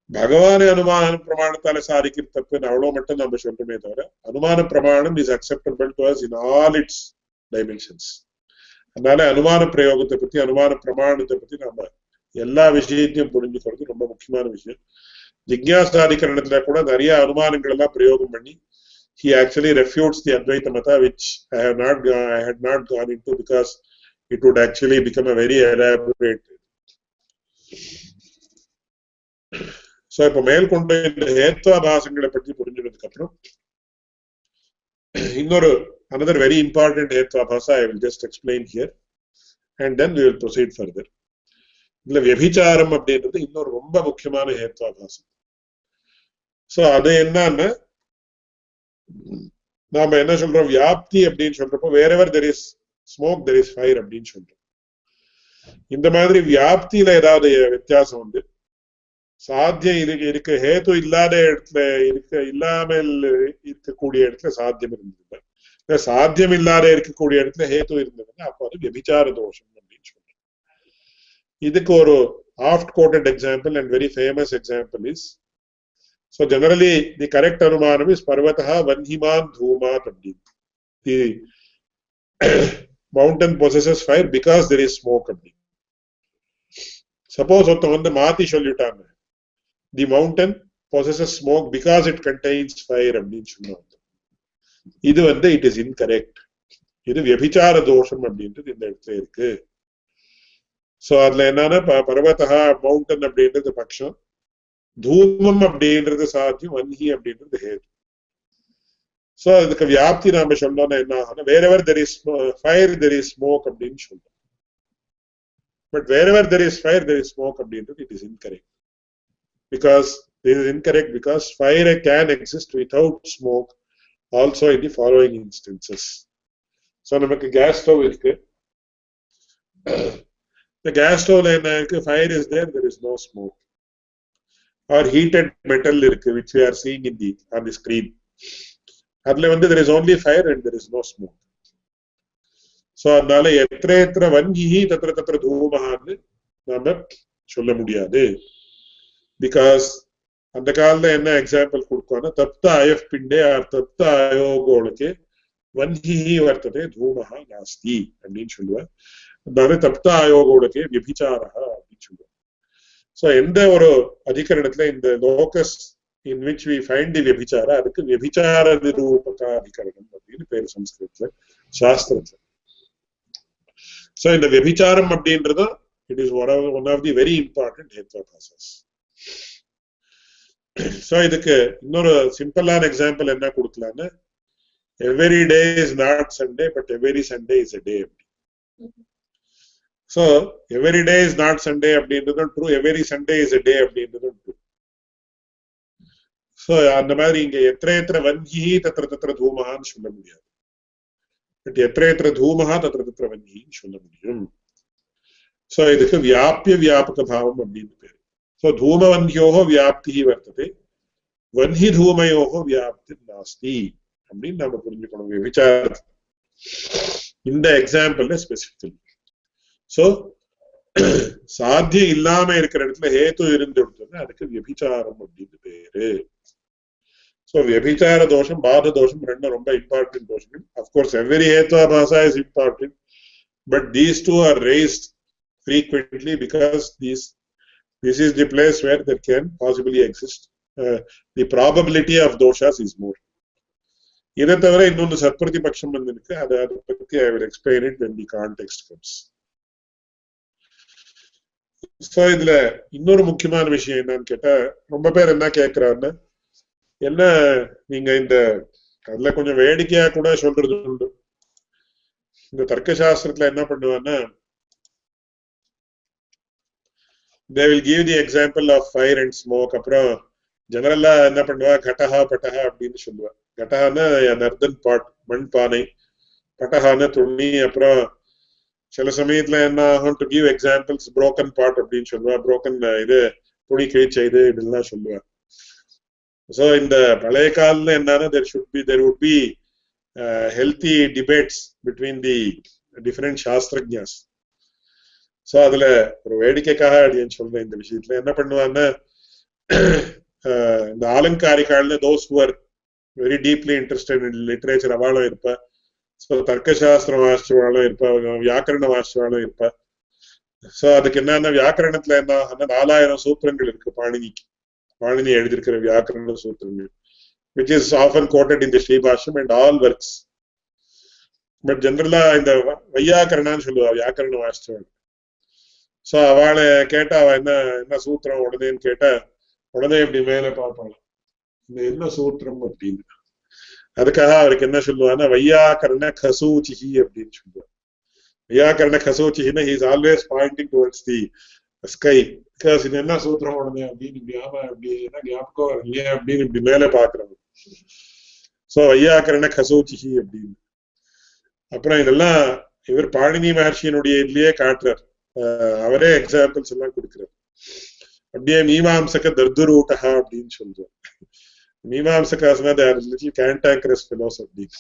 Speaker 2: பகவானை அனுமான பிரமாணத்தால சாதிக்கிற தப்புன்னு அவ்வளவு மட்டும் நம்ம சொல்றோமே தவிர அனுமான பிரமாணம் is acceptable to us in all it's dimensions. அதனால அனுமான பிரயோகத்தை பத்தி அனுமான பிரமாணத்தை பத்தி நாம எல்லா விஷயத்தையும் புரிஞ்சுக்கிறது ரொம்ப முக்கியமான விஷயம். ஜிக்ஞாசாதிகரணத்துல கூட நிறைய அனுமானங்கள் எல்லாம் பிரயோகம் பண்ணி he actually refutes the Advaita Mata, which I had not gone into because it would actually become a very elaborate. So இப்ப மேற்கொண்டு இந்த ஹேத்வாபாசங்களை பற்றி புரிஞ்சதுக்கு அப்புறம் இன்னொரு another very important ஹேத்வாபாசா I will just explain here and then we will proceed further. இதுல வியபிச்சாரம் அப்படின்றது இன்னொரு ரொம்ப முக்கியமான ஹேத்வாபாசம். சோ அது என்னன்னா நாம என்ன சொல்றோம், வியாப்தி அப்படின்னு சொல்றப்போ wherever there is smoke there is fire அப்படின்னு சொல்றோம். இந்த மாதிரி வியாப்தியில ஏதாவது வித்தியாசம் உண்டு. சாத்தியம் இருக்கு ஹேத்து இல்லாத இடத்துல இல்லாமல் இருக்கக்கூடிய இடத்துல சாத்தியம் இருந்தது, சாத்தியம் இல்லாத இருக்கக்கூடிய இடத்துல ஹேத்து இருந்ததுன்னா அப்போ அது வியபிச்சார தோஷம் அப்படின்னு சொல்றோம். இதுக்கு ஒரு oft quoted example and very famous example is, so generally the correct anumanam is parvataha vanhiman dhumat abdi. The mountain possesses fire because there is smoke abdi. Suppose ottavanda maati sollitana, the mountain possesses smoke because it contains fire abdi solla. Idu it is incorrect. Idu vyabhichara dosham அப்படின்றது இந்த இடத்துல இருக்கு. So adla enna parvataha mountain அப்படின்றது பட்சம், தூமம் அப்படின்றது சாத்தியம், வன்ஹி அப்படின்றது ஹேது. சோ அதுக்கு வியாப்தி நாம சொன்னோம்னா என்ன ஆகும்னா wherever there is fire there is smoke அப்படின்னு சொல்றோம். But wherever there is fire there is smoke அப்படின்றது it is incorrect. Because this is incorrect because fire can exist without smoke also in the following instances. So நமக்கு gas stove இருக்கு. The gas stove la enna irukku, fire is there is no smoke. Or heated metal irukku which we are seeing on the screen. அதுல there is only fire and there is no smoke. So அதனால எத்திர வன்ஹி தத்ர தத்ர தூமஹான்னு நாம சொல்ல முடியாது. Because அந்த காலத்துல என்ன எக்ஸாம்பிள் கொடுப்பான்னா தப்த அயஃப் பிண்டே ஆர் தப்த அயோகோளுக்கு வன்ஹி வர்த்ததே தூமஹா நாஸ்தி அப்படின்னு சொல்லுவேன். அதனால தப்த அயோகோளுக்கு விபிச்சாரா அப்படின்னு சொல்லுவேன். So எந்த ஒரு அதிகரணத்துல இந்த locus in which we find the vyabhichara adukku vyabhichara nirupaka adhikaranam appdinu peru sanskritla shastrathla. So in the vyabhicharam அப்படின்றது it is one of the very important hetvaphasas. So இதுக்கு இன்னொரு சிம்பிளான எக்ஸாம்பிள் என்ன கொடுக்கலாம்னா every day is not Sunday but every Sunday is a day. So every day is not Sunday அப்படின்றதும் true, every Sunday is a day அப்படின்றதும் true. So அந்த மாதிரி இங்க எத்திர வன்ஹி தத்ர தத்ர தூமஹான்னு சொல்ல முடியாது. பட் எத்திர தூமஹா தத்ர தத்ர வன்ஹின்னு சொல்ல முடியும். சோ இதுக்கு வியாபிய வியாபக பாவம் அப்படின்னு பேரு. சோ தூமவன்ஹ்யோஹோ வியாப்திஹி வர்த்ததே வன்ஹி தூமயோஹோ வியாப்தி நாஸ்தி அப்படின்னு நாம புரிஞ்சுக்கணும் விசாரத்தை இந்த எக்ஸாம்பிள்ல ஸ்பெசிபிக்கலி. சோ சாத்தியம் இல்லாம இருக்கிற இடத்துல ஹேத்து இருந்து எடுத்தோம்னா அதுக்கு வியபிச்சாரம் அப்படின்னு பேரு. So vyabhichara dosham bada dosham rendu romba important dosham. Of course every hetva is important, but these two are raised frequently because this is the place where there can possibly exist the probability of doshas is more. Idha thavara innondu satprati paksham vandirukku, adu patti I will explain it when the context comes. So idla innoru mukkiyamaana vishayam enna ketta romba per enna kekkrana என்ன நீங்க இந்த அதுல கொஞ்சம் வேடிக்கையா கூட சொல்றது உண்டு. இந்த தர்க்க சாஸ்திரத்துல என்ன பண்ணுவான்னா they will give the example of fire and smoke. அப்புறம் ஜெனரலா என்ன பண்ணுவா கடஹா பட்டஹா அப்படின்னு சொல்லுவா. கடஹான்னா நர்தன் பாட் மண் பானை, பட்டஹான்னா துணி. அப்புறம் சில சமயத்துல என்ன ஆகும் டு கிவ் எக்ஸாம்பிள்ஸ் புரோக்கன் பாட் அப்படின்னு சொல்லுவா. புரோக்கன் இது துணி கிழிச்ச இது இதெல்லாம் சொல்லுவா. So in the பழைய காலத்துல என்னன்னா there would be healthy debates between the different சாஸ்திரஜ்ஞாஸ். So அதுல ஒரு வேடிக்கைக்காக அப்படின்னு சொல்றேன். இந்த விஷயத்துல என்ன பண்ணுவாங்கன்னா இந்த ஆலங்காரிகால those who are very deeply interested in literature அவளும் இருப்பா. ஸோ தர்க்க சாஸ்திரம் வாசிச்சவாளும் இருப்பா, வியாக்கரண வாசிச்சவாளும் இருப்பா. ஸோ அதுக்கு என்னன்னா வியாக்கரணத்துல என்ன 4000 சூத்திரங்கள் இருக்கு பாணினிக்கு. பாணினி எழுதியிருக்கிற வியாக்கரண சூத்திரங்கள் which is often quoted in the Sribhashyam and all works. But generally இந்த வையாக்கரணான்னு சொல்லுவா வியாக்கரண வாசிச்சவள். ஸோ அவளை கேட்டா அவ என்ன சூத்திரம் உடனேன்னு கேட்டா உடனே இப்படி மேல பார்ப்பாள் இந்த என்ன சூத்திரம் அப்படின்னு. அதுக்காக அவருக்கு என்ன சொல்லுவான்னா வையாக்கரண கசூச்சிஹி அப்படின்னு சொல்லுவார். வையாக்கரண கசூச்சிஹின்னா he is always pointing towards the sky. Because இது என்ன சூத்திரம் உடனே அப்படின்னு இப்படி ஆமா அப்படி என்ன ஞாபகம் இல்லையா அப்படின்னு இப்படி மேலே பாக்குறாங்க. சோ வையாக்கரண கசூச்சிஹி அப்படின்னு. அப்புறம் இதெல்லாம் இவர் பாணினி மகர்ஷியினுடைய இதுலயே காட்டுறார். அவரே எக்ஸாம்பிள்ஸ் எல்லாம் கொடுக்கிறார். அப்படியே மீமாம்சக தர்துரூட்டா அப்படின்னு சொல்றார். மீமாம்சகாசனா they are little cantankerous fellows அப்படின்னு.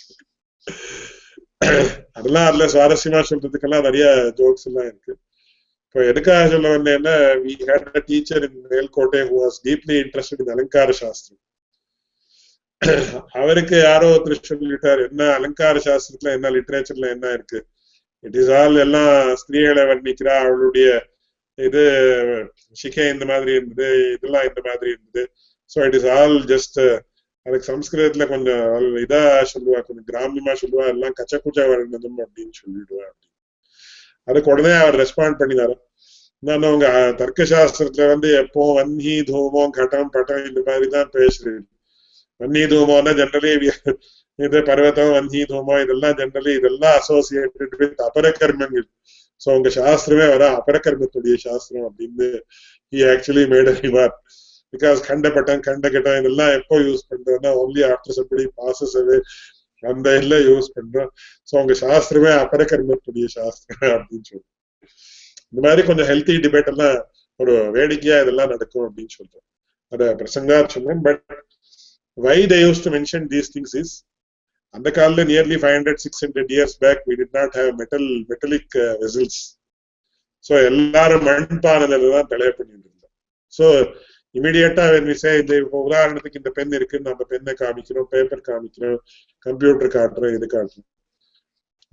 Speaker 2: அதெல்லாம் அதுல சுவாரஸ்யமா சொல்றதுக்கெல்லாம் நிறைய ஜோக்ஸ் எல்லாம் இருக்கு. இப்போ எதுக்காக சொல்ல வந்தேன்னா we had a teacher in Melkote who was deeply interested in அலங்கார சாஸ்திரம். அவருக்கு யாரோ ஒருத்தர் சொல்லிட்டார் என்ன அலங்கார சாஸ்திரத்துல என்ன லிட்ரேச்சர்ல என்ன இருக்கு, இட் இஸ் ஆல் எல்லாம் ஸ்திரீகளை வர்ணிக்கிறா, அவளுடைய இது சிகை இந்த மாதிரி இருந்தது, இதெல்லாம் இந்த மாதிரி இருந்தது. So it is all just அதுக்கு சம்ஸ்கிருதத்துல கொஞ்சம் இதா சொல்லுவா, கொஞ்சம் கிராமியமா சொல்லுவா, எல்லாம் கச்சக்குச்சா வரணும் அப்படின்னு சொல்லிடுவா. அதுக்கு உடனே அவர் ரெஸ்பாண்ட் பண்ணினாரு. நான் உங்க தர்க்க சாஸ்திரத்துல எப்போ வன்னி தூமம் கட்டம் பட்டம் இந்த மாதிரிதான் பேசுறேன். வன்னி தூமம்னா ஜென்ரலி இது பர்வதம் வன்னி தூமம் இதெல்லாம் ஜென்ரலி இதெல்லாம் அசோசியேட்டட் வித் அபரகர்மங்கள். ஸோ உங்க சாஸ்திரமே வர அபரகர்மத்துடைய சாஸ்திரம் அப்படின்னு he actually made a remark. Because கண்டபட்டம் கண்டகட்டம் இதெல்லாம் எப்போ யூஸ் பண்றோம்னா only after somebody passes away அந்த இல்ல யூஸ் பண்றோம். ஸோ உங்க சாஸ்திரமே அபரகர்மத்துடைய சாஸ்திரம் அப்படின்னு சொல்லி இந்த மாதிரி கொஞ்சம் ஹெல்த்தி டிபேட் எல்லாம் ஒரு வேடிக்கையா இதெல்லாம் நடக்கும் அப்படின்னு சொல்றேன். அத பிரசங்கா சொன்னேன். But why they used to mention these things is அந்த காலத்துல nearly 500-600 years back we did not have metallic vessels. So எல்லாரும் மண்பானையில தான் தலைய பண்ணிட்டு இருந்தோம். So immediately when we say இந்த உதாரணத்துக்கு இந்த பென் இருக்கு, நம்ம பென்னை காமிக்கிறோம், பேப்பர் காமிக்கிறோம், கம்ப்யூட்டர் காட்டுறோம், இது காட்டுறோம்.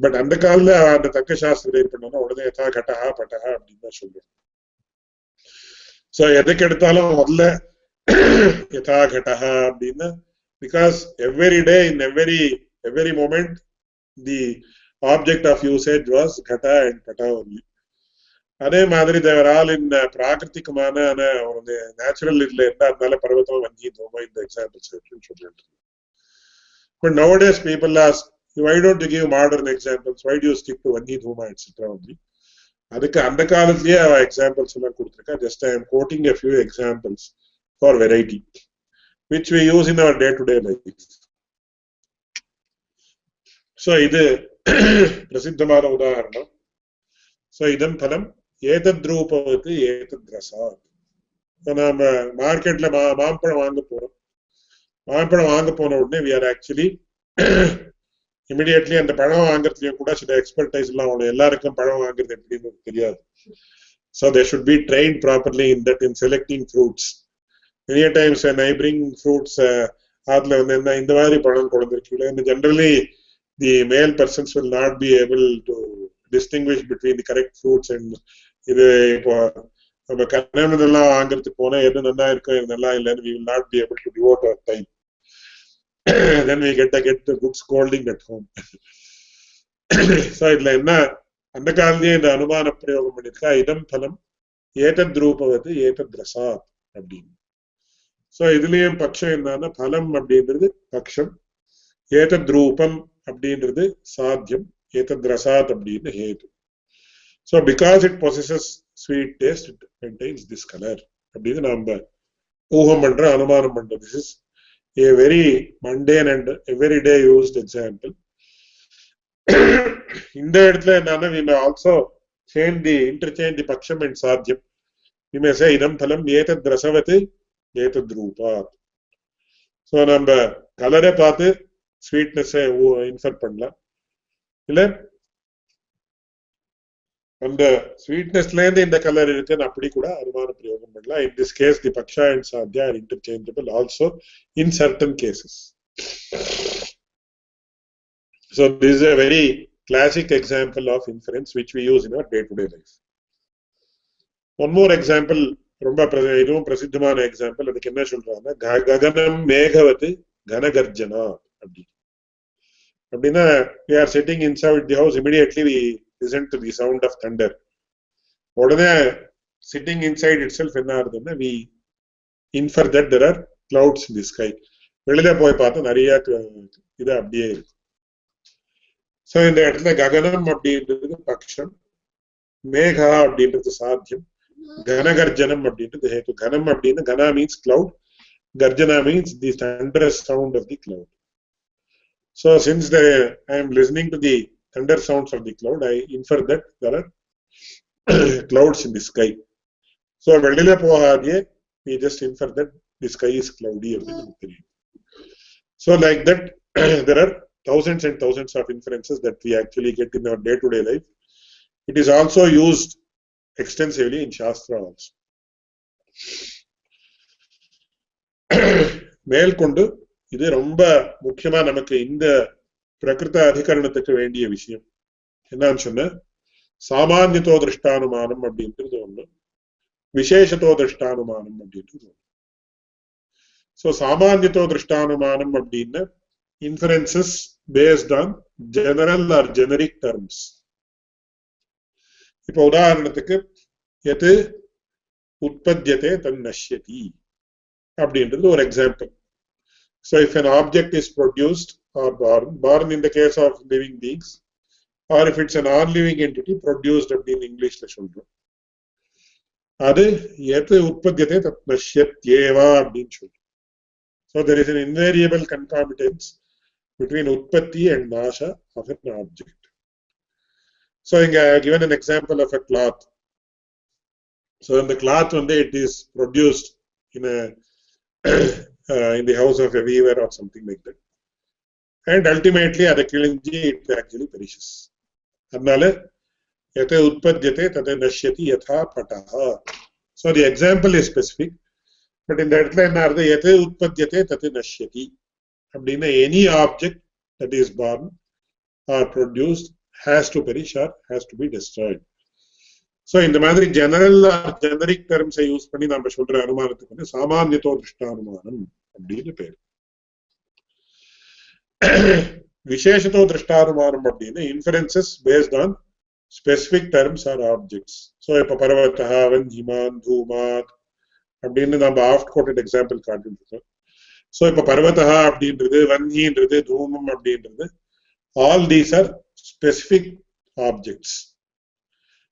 Speaker 2: பட் அந்த காலத்துல அந்த தர்க்க சாஸ்திரம் இது பண்ணோம்னா உடனே யதா கட்டஹா பட்டஹா அப்படின்னு தான் சொல்றோம். ஸோ எதுக்கு எடுத்தாலும் முதல்ல யதா கட்டஹா அப்படின்னு, because every day in every moment the object of usage was ghata and pata only. அதே மாதிரி தேவர் ஆல் இன் பிராகிருத்திகமான ஒரு நேச்சுரல் இதுல இருந்தால பர்வதம் வஞ்சி தோமோ இந்த எக்ஸாம்பிள்ஸ் சொல்லிட்டு. But nowadays people ask, why don't you give modern examples, why do you stick to vanji dhuma etc. only? அதுக்கு அந்த காலத்திலேயே எக்ஸாம்பிள்ஸ் எல்லாம் கொடுத்துருக்கா. Just I am coating a few examples for variety which we use in our day to day life. So இது பிரசித்தமான உதாரணம். So இதன் பலம் ஏதத் ரூபவத் ஏதத் ரசாத். நாம மார்க்கெட்ல மாம்பழம் வாங்க போறோம். மாம்பழம் வாங்க போன உடனே we are actually immediately அந்த பழம் வாங்குறதுலயும் கூட சில எக்ஸ்பர்டைஸ் எல்லாம் அவ்வளவு எல்லாருக்கும் பழம் வாங்குறது எப்படின்னு தெரியாது. So they should be trained properly in that, in selecting fruits. Many times when I bring fruits, அதுல வந்து என்ன இந்த மாதிரி பழம் கொடுத்துருக்கீங்க, generally the male persons will not be able to distinguish between the correct fruits and இது இப்போ நம்ம கல்யாணம் வாங்குறதுக்கு போனா எது நல்லா இருக்கும் எது நல்லா இல்லைன்னு we will not be able to devote our time. Then we get the good scolding at home. So இதுல என்ன அந்த காலத்திலே இந்த அனுமான பிரயோகம் பண்ணிருக்கா, இதம் பலம் ஏதத் ரூபவது ஏதத் ரசாத் அப்படின்னு. சோ இதுலயும் பட்சம் என்னன்னா பலம் அப்படின்றது பட்சம், ஏதத் ரூபம் அப்படின்றது சாத்தியம், ஏதத் ரசாத் அப்படின்னு ஹேது. So because it possesses sweet taste, it contains this color அப்படின்னு நாம ஊகம் பண்ற அனுமானம் பண்ற. This is a very mundane and everyday used example. இந்த இடத்துல என்னன்னா we may also interchange the paksham and sadhyam. We may say idam phalam etad rasavati etad roopat. So நம்ம கலரை பார்த்து ஸ்வீட்னஸ் இன்ஃபர் பண்ணலாம், இல்ல அந்த ஸ்வீட்னஸ்ல இருந்து இந்த கலர் இருக்குன்னு அப்படி கூட அனுமான பிரயோகம் பண்ணலாம். In this case the paksha and sadhya are interchangeable also in certain cases. So this is a very classic example of inference which we use in our day to day life. One more example, ரொம்ப இதுவும் பிரசித்தமான example. அதுக்கு என்ன சொல்றாங்கன்னா ககனம் மேகவத் கனகர்ஜனா அப்படின்னா we are sitting inside the house, immediately we listen to the sound of thunder. உடனே sitting inside itself என்ன ஆகுதுன்னா we infer that there are clouds in the sky. வெளியில போய் பார்த்தா நிறைய இது அப்படியே இருக்கு. சோ இந்த இடத்துல ககனம் அப்படின்றது பக்ஷம், மேகா அப்படின்றது சாத்தியம், கனகர்ஜனம் அப்படின்றது ஹேது. கனம் அப்படின்னு கனா means cloud, garjana means the thunderous sound of the cloud. So since I am listening to the thunder sounds of the cloud, I infer that there are clouds in the sky. So வெளியில போகாதே we just infer that the sky is cloudy. So like that there are thousands and thousands of inferences that we actually get in our day to day life. It is also used extensively in Shastra also. மேல்கொண்டு இது ரொம்ப முக்கியமா நமக்கு இந்த பிரகிருத அதிகரணத்துக்கு வேண்டிய விஷயம் என்னன்னு சொன்ன சாமானியத்தோ திருஷ்டானுமானம் அப்படின்றது ஒண்ணு, விசேஷத்தோ திருஷ்டானுமானம் அப்படின்றது ஒண்ணு. So சாமானியத்தோ திருஷ்டானுமானம் அப்படின்னா inferences based on general or generic terms. இப்போ உதாரணத்துக்கு எது உற்பத்தியதே தன்னஷ்யதி அப்படின்றது ஒரு example. So if an object is produced or born in the case of living beings, or if it's a non-living entity, produced in English la சொல்றோம். அது எது உற்பத்தியதே தன்னஷ்யத்யேவா அப்படின்னு சொல்றோம். So there is an invariable concomitance between utpatti and nasha of an object. So I have given an example of a cloth. So in the cloth one day it is produced in the house of a weaver or something like that. and ultimately அது கிழிஞ்சி it actually perishes. அதனால யதே உற்பத்தியதே ததே நஷ்யதி யதா படஹ. So the example is specific, but இந்த இடத்துல என்ன ஆகுது, யதே உற்பத்தியதே ததே நஷ்யதி அப்படின்னா any object that is born or produced has to perish or has to be destroyed. So இந்த மாதிரி ஜெனரல் ஜெனரிக் டெர்ம்ஸை யூஸ் பண்ணி நம்ம சொல்ற அனுமானத்துக்கு வந்து சாமானியத்தோ திருஷ்டானுமானம் அப்படின்னு பேர். விசேஷத்தோ திருஷ்டானுமானம் அப்படின்னா inferences based on specific terms or objects. So இப்போ பர்வதः வன்ஹிமான் தூமாத் அப்படின்னு நம்ம ஆஃப்ட் கோட்டட் எக்ஸாம்பிள் காட்டிட்டு இருக்கோம். ஸோ இப்போ பர்வதः அப்படின்றது, வன்ஹின்றது, தூமம் அப்படின்றது, all these are specific objects.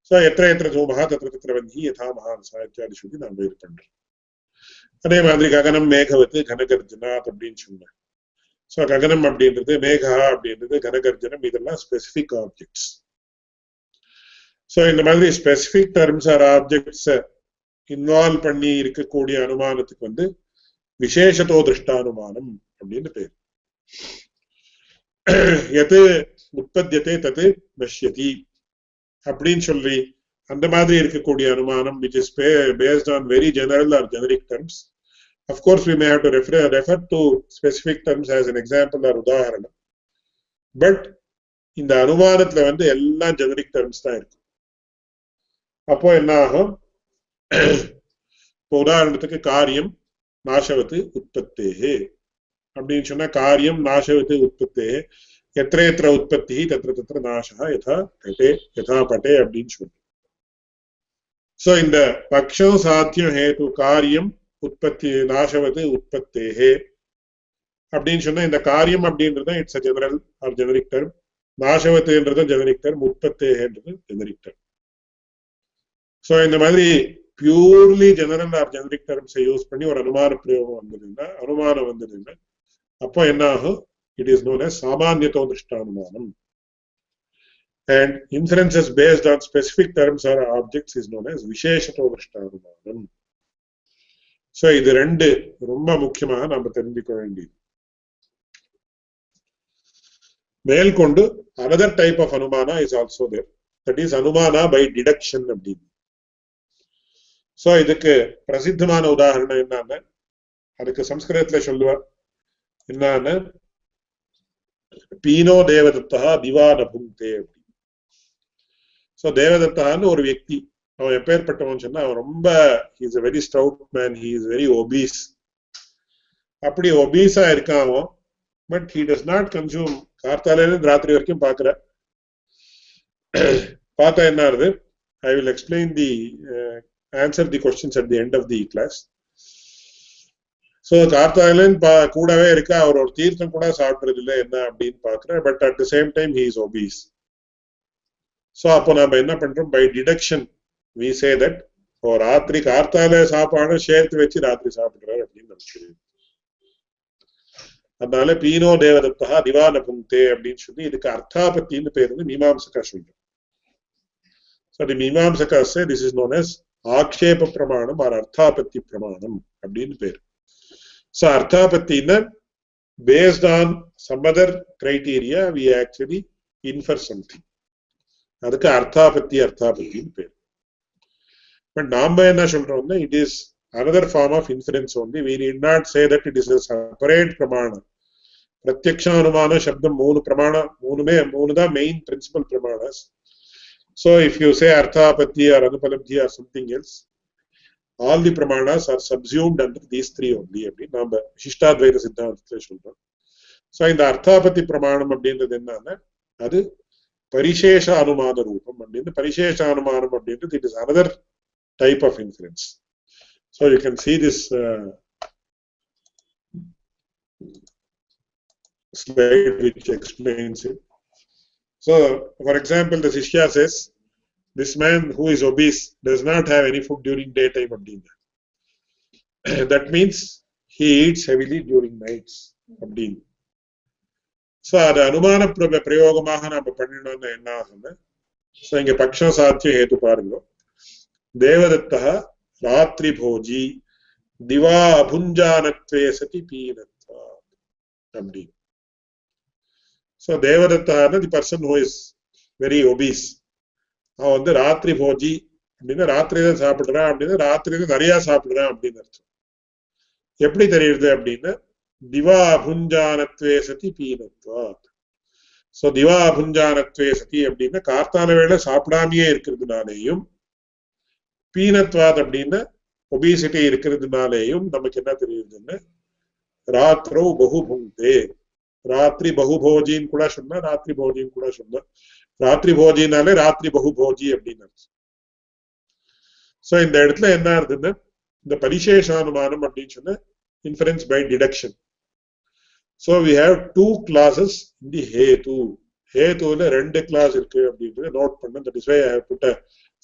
Speaker 2: So எத்திர எத்திர தூமஹ தத்திர தத்திர வன்ஹி யதா மஹான்சா இத்தியாதி சொல்லி நாம் இது பண்றோம். அதே மாதிரி ககனம் மேகவத்து கனகர்ஜனாத் அப்படின்னு சொன்னேன். ஸோ ககனம் அப்படின்றது, மேகா அப்படின்றது, கனகர்ஜனம், இதெல்லாம் ஸ்பெசிபிக் ஆப்ஜெக்ட்ஸ். ஸோ இந்த மாதிரி specific terms or objects involve பண்ணி இருக்கக்கூடிய அனுமானத்துக்கு வந்து விசேஷத்தோ திருஷ்டானுமானம் அப்படின்னு பேர். எது உற்பத்தியதே தது நஷ்யதி அப்படின்னு சொல்லி அந்த மாதிரி இருக்கக்கூடிய அனுமானம் which is based on very general or generic terms. Of course we may have to refer to specific terms as an example or உதாரணம். பட் இந்த அனுமானத்துல வந்து எல்லாம் ஜெனரிக் டெர்ம்ஸ் தான் இருக்கு. அப்போ என்ன ஆகும், இப்போ உதாரணத்துக்கு காரியம் நாசவத்து உற்பத்தேஹே அப்படின்னு சொன்னா, காரியம் நாசவத்து உற்பத்தேஹே எத்திர எத்திர உற்பத்தி தத்திர தத்திர நாசா யதா கட்டே யதா பட்டே அப்படின்னு சொல்றோம். சோ இந்த பக்ஷம் சாத்தியம் ஹேது காரியம் உற்பத்தி நாசவது உற்பத்தேஹே அப்படின்னு சொன்னா, இந்த காரியம் அப்படின்றது it's a general or generic term, நாசவத்துன்றது ஜெனரிக் டெர்ம், உற்பத்தேஹன்றது ஜெனரிக் டெர்ம். சோ இந்த மாதிரி பியூர்லி ஜெனரல் ஆர் ஜெனரிக் டெர்ம்ஸை யூஸ் பண்ணி ஒரு அனுமான பிரயோகம் வந்ததுன்னா, அனுமானம் வந்ததுன்னா, அப்போ என்ன ஆகும், it is known as samanyato drishtanumanam, and inferences based on specific terms or objects is known as visheshato drishtanumanam. So இது ரெண்டு ரொம்ப முக்கியமாக நாம தெரிஞ்சுக்க வேண்டியது. மேல்கொண்டு another type of anumana is also there, that is anumana by deduction அப்படின்னு. So இதுக்கு பிரசித்தமான உதாரணம் என்னன்னா, அதுக்கு சம்ஸ்கிருதத்துல சொல்லுவார் என்னன்னா, பீனோ தேவதத்தா திவான புங்கே அப்படி. சோ தேவதத்தான்னு ஒரு வியக்தி, அவன் எப்பேற்பட்டவன் சொன்னா, அவன் ரொம்ப he is a very stout man, he is very obese. அப்படி ஒபீஸா இருக்கான் அவன். But he does not consume, கார்த்தாலையில ராத்திரி வரைக்கும் பாக்குற பார்த்தா என்ன ஆகுது, I will explain the answer the questions at the end of the class. So கார்த்தாலையில கூடவே இருக்க, அவர் ஒரு தீர்த்தம் கூட சாப்பிடுறது இல்லை என்ன அப்படின்னு பாக்குற. But at the same time he is obese. So அப்போ நாம என்ன பண்றோம், by deduction we say that ராத்திரி கார்த்தால சாப்பாடு சேர்த்து வச்சு ராத்திரி சாப்பிடுறாரு அப்படின்னு நினைக்கிறேன். அதனால பீனோ தேவதத்தா திவான புங்கே அப்படின்னு சொல்லி இதுக்கு அர்த்தாபத்தின்னு பேரு மீமாம்சகா சொல்றோம். So the மீமாம்சகா say this is known as ஆக்ஷேப பிரமாணம் or அர்த்தாபத்தி பிரமாணம் அப்படின்னு பேரு. So அர்த்தாபத்தின்னா based on some other criteria we actually infer something. அதுக்கு அர்த்தாபத்தின்னு பேரு. பட் நாம என்ன சொல்றோம்னா, it is another form of inference only. We need not say that it is a separate pramana. பிரத்யக்ஷ அனுமான சப்தம் மூணு தான் மெயின் பிரின்சிபல் பிரமாணாஸ். So if you say arthapatti or anupalabdhi or something else, all the pramanas are subsumed under these three only அப்படி நாம விசிஷ்டாத்வைத சித்தாந்தத்துல சொல்றோம். So இந்த அர்த்தாபத்தி பிரமாணம் அப்படின்றது என்னன்னா, அது பரிசேஷ அனுமான ரூபம் அப்படின்னு. பரிசேஷ அனுமானம் அப்படின்றது it is another type of inference. So you can see this slide which explains it. So for example, the Shishya says this man who is obese does not have any food during daytime abdina. That means he eats heavily during nights abdina. So அது அனுமான பிரயோகமாக நாம பண்ணினோம்னா என்ன ஆகும்னா, so இங்க பக்ஷ சாத்திய ஹேது பாருங்க, தேவதத்தः ராத்திரி போஜி திவா அபுஞ்சானத்வே சதி பீனத்வா அப்படி. So Devadatta, the person who is very obese, அவன் வந்து ராத்திரி போஜி அப்படின்னா ராத்திரி தான் சாப்பிடுறான் அப்படின்னா ராத்திரி நிறைய சாப்பிடுறான் அப்படின்னு அர்த்தம். எப்படி தெரியுது அப்படின்னா திவா அபுஞ்சானத்வே சதி பீனத்வா. சோ திவா அபுஞ்சானத்வே சதி அப்படின்னா கார்த்தால வேளை சாப்பிடாமையே இருக்கிறதுனாலேயும், பீனத்வாத் அப்படின்னா ஒபிசிட்டி இருக்கிறதுனாலேயும் நமக்கு என்ன தெரியுதுன்னு ராத்திரோ பகு புங்கே, ராத்திரி பகுபோஜின்னு கூட சொன்னா, ராத்திரி போஜின்னு கூட சொன்னா, ராத்திரி போஜினாலே ராத்திரி பகுபோஜி அப்படின்னு. சோ இந்த இடத்துல என்ன ஆகுதுன்னா இந்த பரிசேஷானுமானம் அப்படின்னு சொன்ன inference by deduction. So we have two classes in the hetu. Hetuல ரெண்டு கிளாஸ் இருக்கு அப்படின்றத நோட் பண்ண. That is why I have put a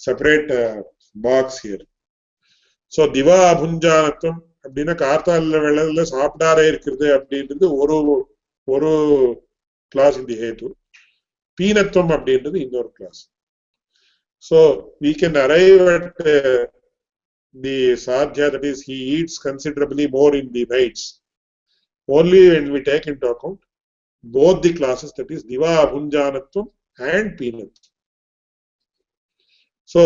Speaker 2: separate box here. So Diva அபுஞ்சானத்துவம் அப்படின்னா கார்த்தால வேளையில சாப்பிடாரே இருக்கிறது அப்படின்றது ஒரு கிளாஸ் in the hetu. பீனத்துவம் அப்படின்றது இன்னொரு class. So we can arrive at the sadhya, that is he eats considerably more in the nights, only when we take into account both the classes, that is diva abhunjanatvam and peenatvam. So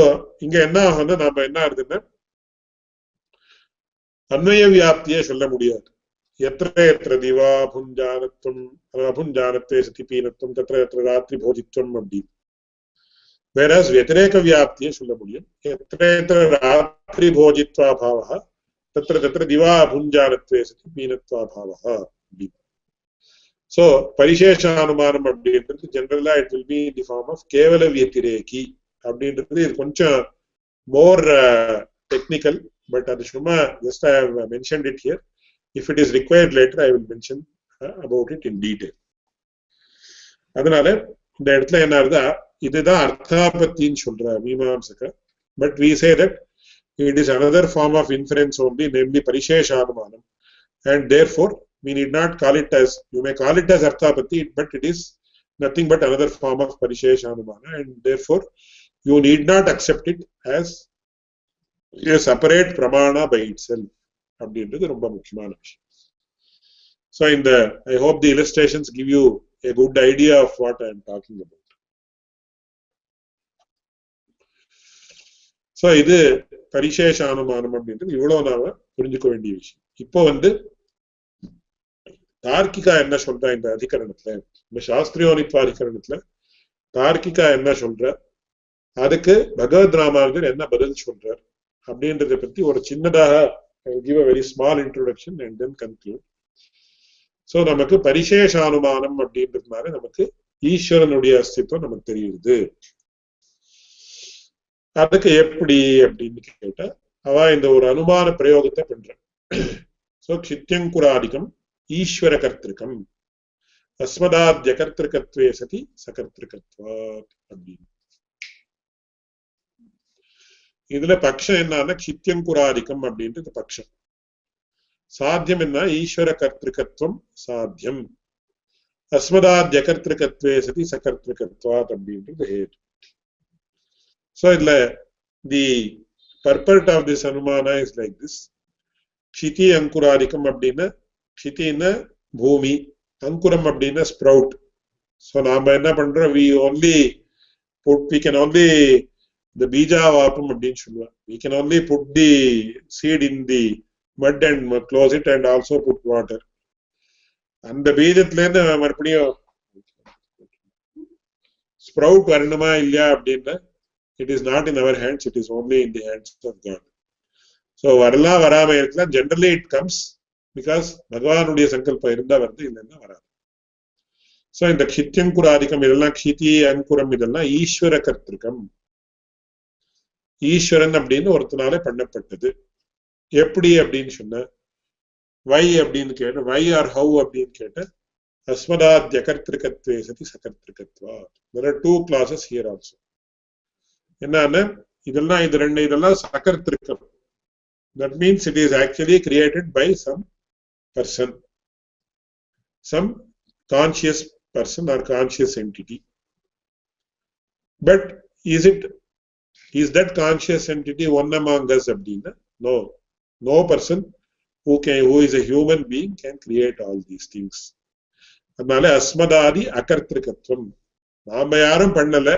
Speaker 2: inga enna agana nama enna arudna अन्वय व्याप्तिये சொல்ல முடியாது. यत्र यत्र दिवा abhunjanatvam abhunjanatve sati peenatvam तत्र यत्र रात्रि भोजित्वम அப்படி. Whereas व्यतिरेक व्याप्तिये சொல்ல முடியும். यत्र यत्र रात्रि भोजित्वा भावः तत्र तत्र दिवा abhunjanatve sati peenatva भावः. So பரிசேஷானுமானம் அப்படின்றது ஜெனரலா it will be in the form of கேவல व्यतिरेकी அப்படின்றது. இது கொஞ்சம் more technical, but அது சும்மா just I have mentioned it here. If it is required later I will mention about it in detail. அதனால இந்த இடத்துல என்ன ஆகுதா, இதுதான் அர்த்தாபத்தின்னு சொல்ற மீமாம்சக. But we say that it is another form of inference only, namely parisheshanumanam, and therefore we need not call it as, you may call it as arthapatti, but it is nothing but another form of parisheshanumana, and therefore you need not accept it as a separate pramana by itself. அப்படின்றது ரொம்ப முக்கியமான விஷயம். So I hope the illustrations give you a good idea of what I am talking about. So இது பரிசேஷானுமானம் அப்படின்றது இவ்வளவு நாம புரிஞ்சுக்க வேண்டிய விஷயம். இப்போ தார்க்கிகா என்ன சொல்ற இந்த அதிகரணத்துல, இந்த சாஸ்திரியோனித்வாதிகரணத்துல தார்க்கிகா என்ன சொல்ற, அதுக்கு பகவத் ராமானுஜர் என்ன பதில் சொல்றார் அப்படின்றத பத்தி ஒரு சின்னதாக give a very small introduction and then conclude. So நமக்கு பரிசேஷானுமானம் அப்படின்றதுனால நமக்கு ஈஸ்வரனுடைய அஸ்தித்வம் நமக்கு தெரியுது. அதுக்கு எப்படி அப்படின்னு கேட்டா அவ இந்த ஒரு அனுமான பிரயோகத்தை பண்ற. சோ க்ஷித்யங்குராதிகம் ஈஸ்வர கர்த்திருக்கம் அஸ்மதாத்ய கர்த்திருக்கத்வே சதி சகர்த்திருக்கத்வாத் அப்படின்னு. இதுல பட்சம் என்னன்னா க்ஷித்யங்குராதிகம் அப்படின்றது பட்சம். சாத்தியம் என்ன, ஈஸ்வர கர்த்திருக்கத்துவம் சாத்தியம், அஸ்மதாத்ய கர்த்திருக்கத்வே சதி சகர்த்திருக்கத்வாத் அப்படின்றது ஹேது. So the purport of this anumana is like this. Kshiti ankuradikam அப்படின்னா kshitiன்னா பூமி, அங்குரம் அப்படின்னா sprout. So நாம என்ன பண்றோம், we can only the bija vapam அப்படின்னு சொல்லுவோம். We can only put the seed in the mud and close it and also put water. அந்த பீஜத்துல இருந்து மறுபடியும் ஸ்ப்ரவுட் வரணுமா இல்லையா அப்படின்னா it is not in our hands, it is only in the hands of God. So வரலாம் வராம இருக்கலாம், generally it comes because பகவானுடைய சங்கல்பம் இருந்தா வருது, இல்லைன்னா வராது. So இந்த க்ஷித்யங்குராதிகம் இதெல்லாம் க்ஷிதி அங்குரம் இதெல்லாம் ஈஸ்வர கர்த்திருக்கம், ஈஸ்வரன் அப்படின்னு ஒருத்தனாலே பண்ணப்பட்டது. எப்படி அப்படின்னு சொன்ன வை அப்படின்னு கேட்ட, வை ஆர் ஹவு அப்படின்னு கேட்ட அஸ்மதாத்ய கர்த்திருக்கத்வே சதி சகர்த்திருக்கத்வா. There are two classes here also. என்னன்னா இதெல்லாம் சகர்த்திருக்கம். That means it is actually created by some person, some conscious person or conscious entity. But is that conscious entity one among us abdina? No person who is a human being can create all these things. அதனால அஸ்மதாதி அகர்த்திருக்கத்துவம். நாம யாரும் பண்ணல,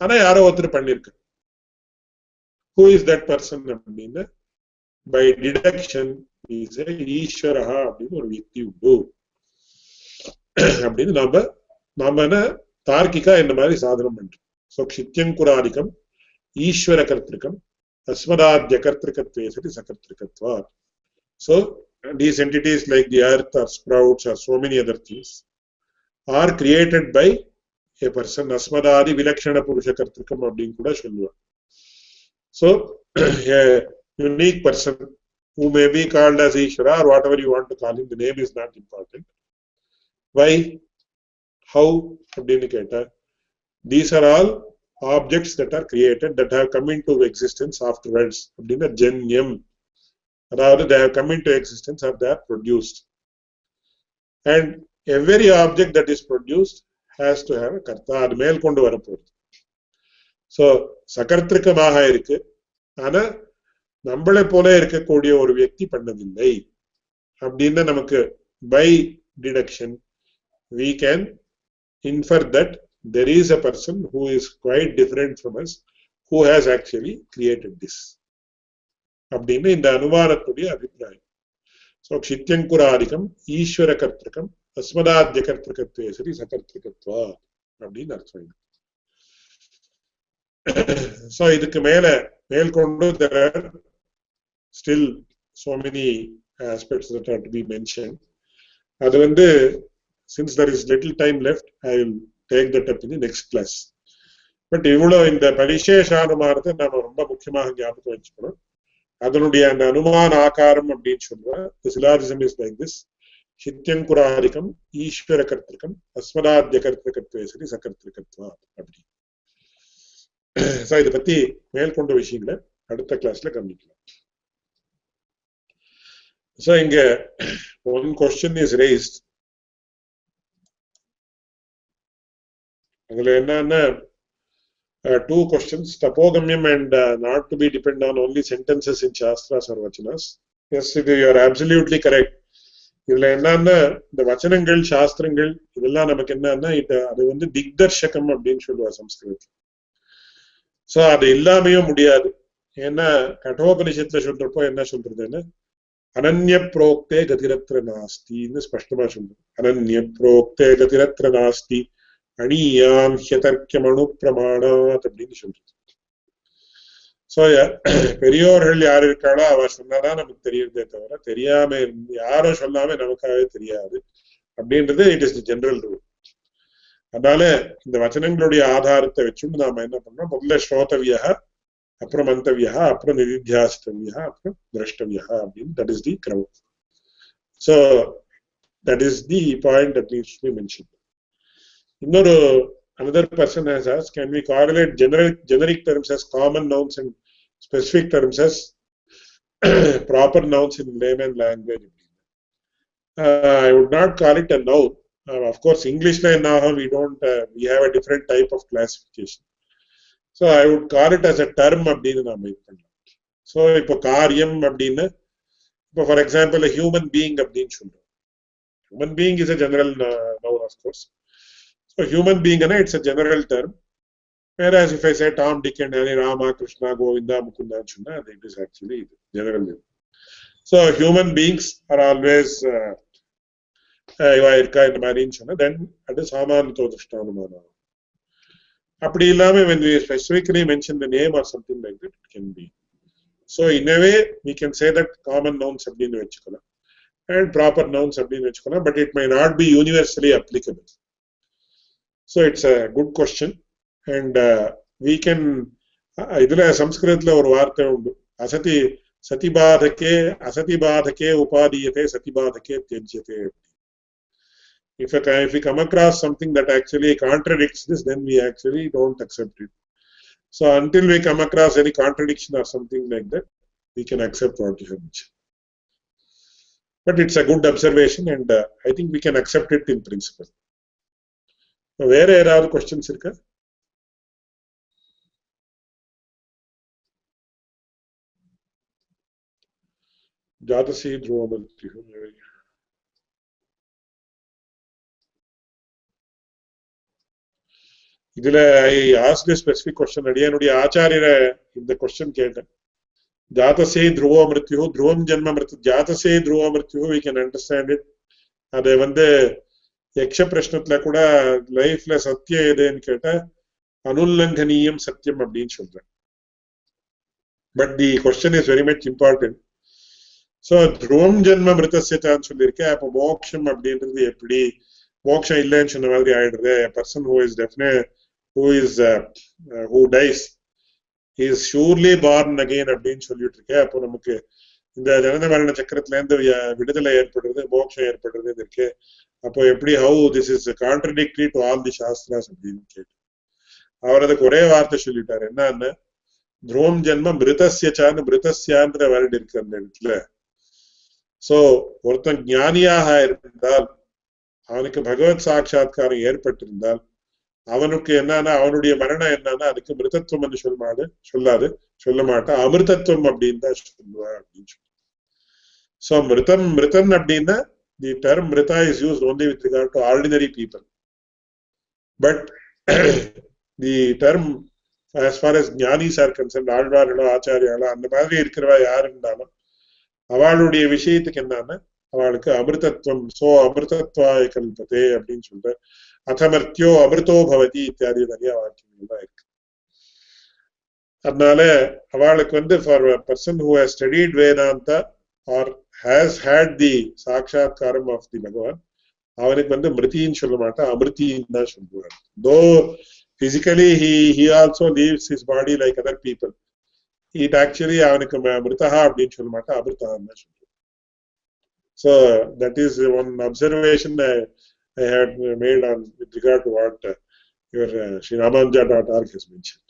Speaker 2: ஆனா யாரோ ஒருத்தர் பண்ணிருக்க. Who is that person அப்படின்னா by deduction is a ஈஸ்வரஹா அப்படின்னு ஒரு வியக்தி உண்டு அப்படின்னு நாம தார்க்கிகா இந்த மாதிரி சாதனம் பண்றோம். சோ க்ஷித்யங்குராதிகம் ஈஸ்வர கர்த்திருக்கம் அஸ்மதாத்ய கர்த்திருக்கத்வே சதி சகர்த்திருக்கத்வா. So these entities like the earth or sprouts or so many other things are created by a person. Asmadadi vilakshana purusha kartrikam அப்படின்னு கூட சொல்லுவார். So a unique person who may be called as Ishvara or whatever you want to call him, the name is not important. Why? How? அப்படின்னு கேட்டா, these are all objects that are created, that have come into existence afterwards. அப்படின்னா ஜன்யம், அதாவது they have come into existence or they are produced. And every object that is produced has to have a karta. அது மேல் கொண்டு வரப்போகுது. So சகர்த்திருக்கமாக இருக்கு, ஆனா நம்மளை போல இருக்கக்கூடிய ஒரு வியக்தி பண்ணதில்லை அப்படின்னு நமக்கு by deduction we can infer that there is a person who is quite different from us who has actually created this அப்படின்னு இந்த அனுமானத்துடைய அபிப்பிராயம். சோ க்ஷித்யங்குராதிகம் ஈஸ்வர கர்த்திருக்கம் அஸ்மதாத்ய கர்த்திருக்கத்வே சரி சகர்த்திருக்கத்வா அப்படின்னு அர்த்தம். சோ இதுக்கு மேற்கொண்டு there are still so many aspects that are to be mentioned. அது since there is little time left, I will take that up in the next class. But இவ்வளவு இந்த பரிசேஷானுமானத்தை நாம ரொம்ப முக்கியமாக ஞாபகம் வச்சுக்கணும். அதனுடைய அந்த அனுமான ஆகாரம் அப்படின்னு சொல்லுவேன். The syllogism is like this: க்ஷித்யங்குராதிகம் ஈஸ்வர கர்த்திருக்கம் அஸ்மதாத்ய கர்த்திருக்கத்வே சரி சகர்த்திருக்கத்வா அப்படி. இதை பத்தி மேற்கொண்ட விஷயங்களை அடுத்த கிளாஸ்ல கவனிக்கலாம். So இங்க one question is raised. அதுல என்னன்னா two questions: tapogamyam and not to be dependent on only sentences in shastras or vachanas. Yes, you are absolutely correct. இதுல என்னன்னா இந்த வச்சனங்கள் சாஸ்திரங்கள் இதெல்லாம் நமக்கு என்னன்னா அது திக்தர்ஷகம் அப்படின்னு சொல்லுவா சம்ஸ்கிருதத்துல. சோ அது இல்லாமையும் முடியாது. ஏன்னா கட்டோபனிஷத்துல சொல்றப்போ என்ன சொல்றதுன்னு அனன்ய புரோக்தே கதிரத்ர நாஸ்தின்னு ஸ்பஷ்டமா சொல்றது. அனன்ய புரோக்தே கதிரத்ர நாஸ்தி அணியாம் ஹ்யதர்க்கியம் அணு பிரமாணாத் அப்படின்னு சொல்றது. சோ பெரியோர்கள் யார் இருக்காளோ அவ சொன்னாதான் நமக்கு தெரியுறதே தவிர தெரியாம யாரோ சொல்லாம நமக்காகவே தெரியாது அப்படின்றது it is the general rule. அதனால இந்த வச்சனங்களுடைய ஆதாரத்தை வச்சுட்டு நாம என்ன பண்றோம், முதல்ல ஸ்ரோதவியா, அப்புறம் மந்தவியா, அப்புறம் நிதித்தியாசித்தவியா, அப்புறம் திரஷ்டவியா அப்படின்னு. தட் இஸ் தி கிரமம். So that is the point that needs to be mentioned. இன்னொரு another person has asked, can we correlate generic terms as common nouns and specific terms as proper nouns in layman language? I would not call it a noun. Of course English now we don't we have a different type of classification. So I would call it as a term அப்படினு நாம இது பண்ணலாம். So இப்போ காரியம் அப்படினு, இப்போ for example a human being அப்படினு சொல்றோம். Human being is a general noun of course. So human being it's a general term, whereas if I say Tom, Dick and Harry, Rama, Krishna, Govinda, Mukunda, Chunna, it is actually general name. So human beings are always in marine chunna, then at is samanito drishtanumana. Apdi illame when we specifically mention the name or something like that, it can be. So in a way we can say that common nouns appdinu vechikola and proper nouns appdinu vechikola, but it may not be universally applicable. So it's a good question, and we can idula sanskritla or vaartha undu asati satibadhake upadiyate satibadhake tyajyate. If we come across something that actually contradicts this, then we actually don't accept it. So until we come across any contradiction or something like that, we can accept what you have mentioned. But it's a good observation, and I think we can accept it in principle. வேற ஏதாவது questions இருக்கா? ஜாதசி த்ருவமதி இதுல ஐ asked a specific question. அடியனுடைய ஆச்சாரியரை இந்த question கேட்டேன். ஜாதசே த்ருவோ மிருத்யு த்ருவம் ஜன்ம மிருத்யு ஜாதசே த்ருவோ மிருத்யு we can understand it. அது யக்ஷ பிரஷ்னத்துல கூட லைஃப்ல சத்தியம் எதுன்னு கேட்டா அனுல்லங்கனீயம் சத்தியம் அப்படின்னு சொல்றேன். But the question is very much important. So த்ருவம் ஜென்ம மிருதஸ்யச்சான்னு சொல்லியிருக்கேன். அப்போ மோட்சம் அப்படின்றது எப்படி? மோட்சம் இல்லைன்னு சொன்ன மாதிரி ஆயிடுது. Person who is definite who dies he is surely born again அப்படின்னு சொல்லிட்டு இருக்கேன். அப்போ நமக்கு இந்த ஜனன மரண சக்கரத்துல இருந்து விடுதலை ஏற்படுறது, மோட்சம் ஏற்படுறது இருக்கு. அப்போ எப்படி how this is contradictory to all the சாஸ்திராஸ் அப்படின்னு கேட்டு அவர் அதுக்கு ஒரே வார்த்தை சொல்லிட்டாரு. என்னன்னு, த்ருவம் ஜென்ம மிருதஸ்யச்சான்னு மிருதஸ்யான்ற வேர்டு இருக்கு அந்த இடத்துல. சோ ஒருத்தன் ஞானியாக இருந்தால், அவனுக்கு பகவத் சாட்சா்காரம் ஏற்பட்டிருந்தால், அவனுக்கு என்னன்னா அவனுடைய மரணம் என்னன்னா அதுக்கு மிருதத்துவம் சொல்ல மாட்டான், அமிர்தத்துவம் அப்படின்னு தான் சொல்லுவான் அப்படின்னு சொல்லி. சோ மிருதன் அப்படின்னா the term mrita is used only with regard to ordinary people, but the term as far as jnanis are concerned, ஆழ்வார்களோ ஆச்சாரியாலோ அந்த மாதிரி இருக்கிறவா யாரு இருந்தாலும் அவளுடைய விஷயத்துக்கு என்னன்னா அவளுக்கு அமிர்தத்துவம், சோ அமிர்தத்வாய கல்பதே அப்படின்னு சொல்ற, அதமர்த்தியோ அமிர்தோ பவதி இத்தியாதி நிறைய வாக்கியங்கள் தான் இருக்கு. அதனால அவளுக்கு for a person who has studied Vedanta or has had the சாட்சாத்காரம் of the Bhagavan, அவனுக்கு மிருத்தின்னு சொல்ல மாட்டான், அமிர்த்தின்னு தான் சொல்லுவார். Though physically he also leaves his body like other people, it actually அவனுக்கு மிருதஹா அப்படின்னு சொல்ல மாட்டான், அமிர்தான்னு தான் சொல்லுவார். So that is one observation I had made on with regard to what your Ramanuja.org has mentioned.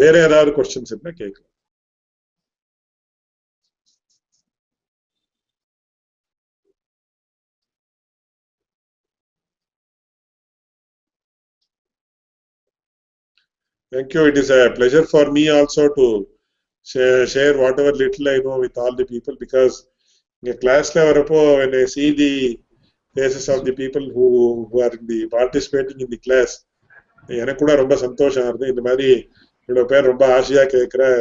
Speaker 2: வேற ஏதாவது questions இருந்தா கேட்கலாம். Thank you. It is a pleasure for me also to share whatever little I know with all the people, because in class level, when I see the faces of the people who are participating in the class, எனக்கு கூட ரொம்ப சந்தோஷம் இருக்கு. இந்த மாதிரி இவ்வளவு பேர் ரொம்ப ஆசையா கேட்கிறேன்.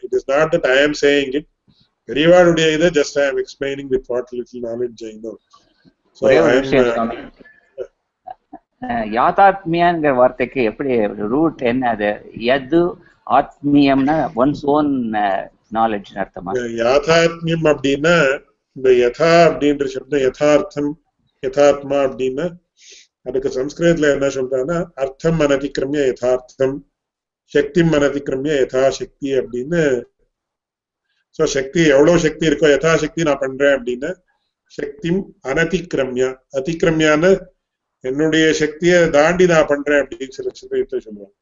Speaker 2: It is not that I am saying it. பெரியவாளுடைய இதை just I am explaining with what little knowledge I know. So I am
Speaker 1: யாதாத்மியங்கிற வார்த்தைக்கு எப்படி ரூட் என்ன? அது எது ஆத்மியம்னா ஒன்ஸ் ஓன் நாலேஜ் அர்த்தமா?
Speaker 2: யாதாத்மியம் அப்படின்னா இந்த யதா அப்படின்ற சப்தம் யதார்த்தம், யதாத்மா அப்படின்னா அதுக்கு சம்ஸ்கிருதத்துல என்ன சொல்றாங்கன்னா அர்த்தம் அனதிக்கிரமிய யதார்த்தம், சக்தி அனதிக்கிரமிய யதாசக்தி அப்படின்னு. சோ சக்தி எவ்வளவு சக்தி இருக்கோ யதாசக்தி நான் பண்றேன் அப்படின்னா சக்தி அனதிக்கிரமியா, அதிக்கிரமியான என்னுடைய சக்தியை தாண்டி நான் பண்றேன் அப்படின்னு சில சமயத்தை சொல்லுவாங்க.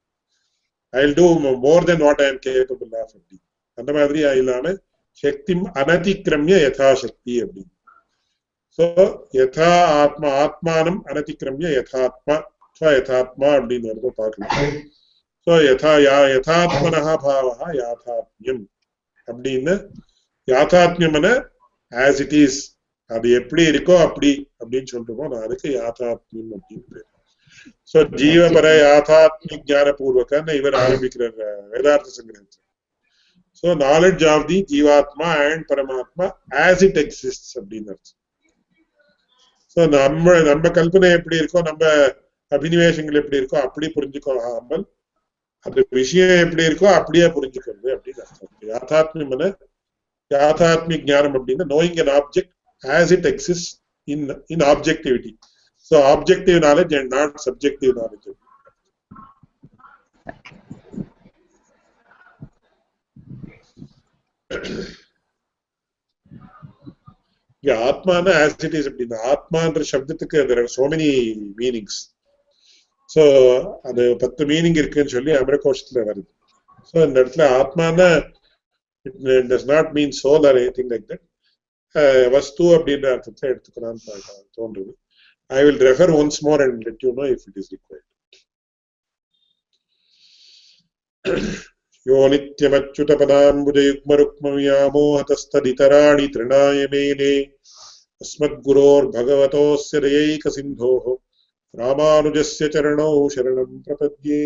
Speaker 2: I will do more than what I am capable of அப்படி. அந்த மாதிரி இல்லாம சக்தி அனதிக்கிரமிய யதாசக்தி அப்படின்னு. சோ யதா ஆத்மா, ஆத்மானம் அனதிக்கிரமிய யதாத்மா, யதாத்மா அப்படின்னு வருது பார்க்கலாம். சோ யதாத்மனஹ பாவஹ யாதாத்மியம் அப்படின்னு. யாதாத்மியம்னா ஆஸ் இட் இஸ், அது எப்படி இருக்கோ அப்படி அப்படின்னு சொல்றோமோ நான் அதுக்கு யாதாத்மியம் அப்படின்னு பேரு. சோ ஜீவபர யாதாத்மிய ஞான பூர்வகன்னு இவர் ஆரம்பிக்கிறார் வேதார்த்த சங்கிரகத்தில். சோ நாலேஜ் ஆஃப் தி ஜீவாத்மா அண்ட் பரமாத்மா ஆஸ் இட் எக்ஸிஸ்ட்ஸ் அப்படின்னு அர்த்தம். சோ நம்ம கல்பனை எப்படி இருக்கோ, நம்ம அபினிவேஷங்கள் எப்படி இருக்கோ அப்படி புரிஞ்சுக்கோமல் அந்த விஷயம் எப்படி இருக்கோ அப்படியே புரிஞ்சுக்கிறது அப்படின்னு அர்த்தம். யாதாத்மியம்னா யாதாத்மிய ஞானம் அப்படின்னா knowing an object as it exists in objectivity. So objective knowledge and not subjective knowledge. Atmana as it is அப்படின்னா ஆத்மான்ற சப்தத்துக்கு there are so many meanings. So அது 10 மீனிங் இருக்குன்னு சொல்லி அமரகோஷத்துல வருது. So இந்த இடத்துல ஆத்மானா it does not mean soul or anything like that. வஸ்து அப்படின்ற அர்த்தத்தை எடுத்துக்கலாம்னு தோன்றுது. I will refer once more and let you know if it is required. यो नित्यमच्युतपदाम्बुजयुग्मरुक्मव्यामोहतस्तदितराणि तृणाय मेने अस्मद्गुरोर्भगवतोऽस्य दयैकसिन्धोः ராமானுஜஸ்ய சரணௌ சரணம் பிரபத்யே.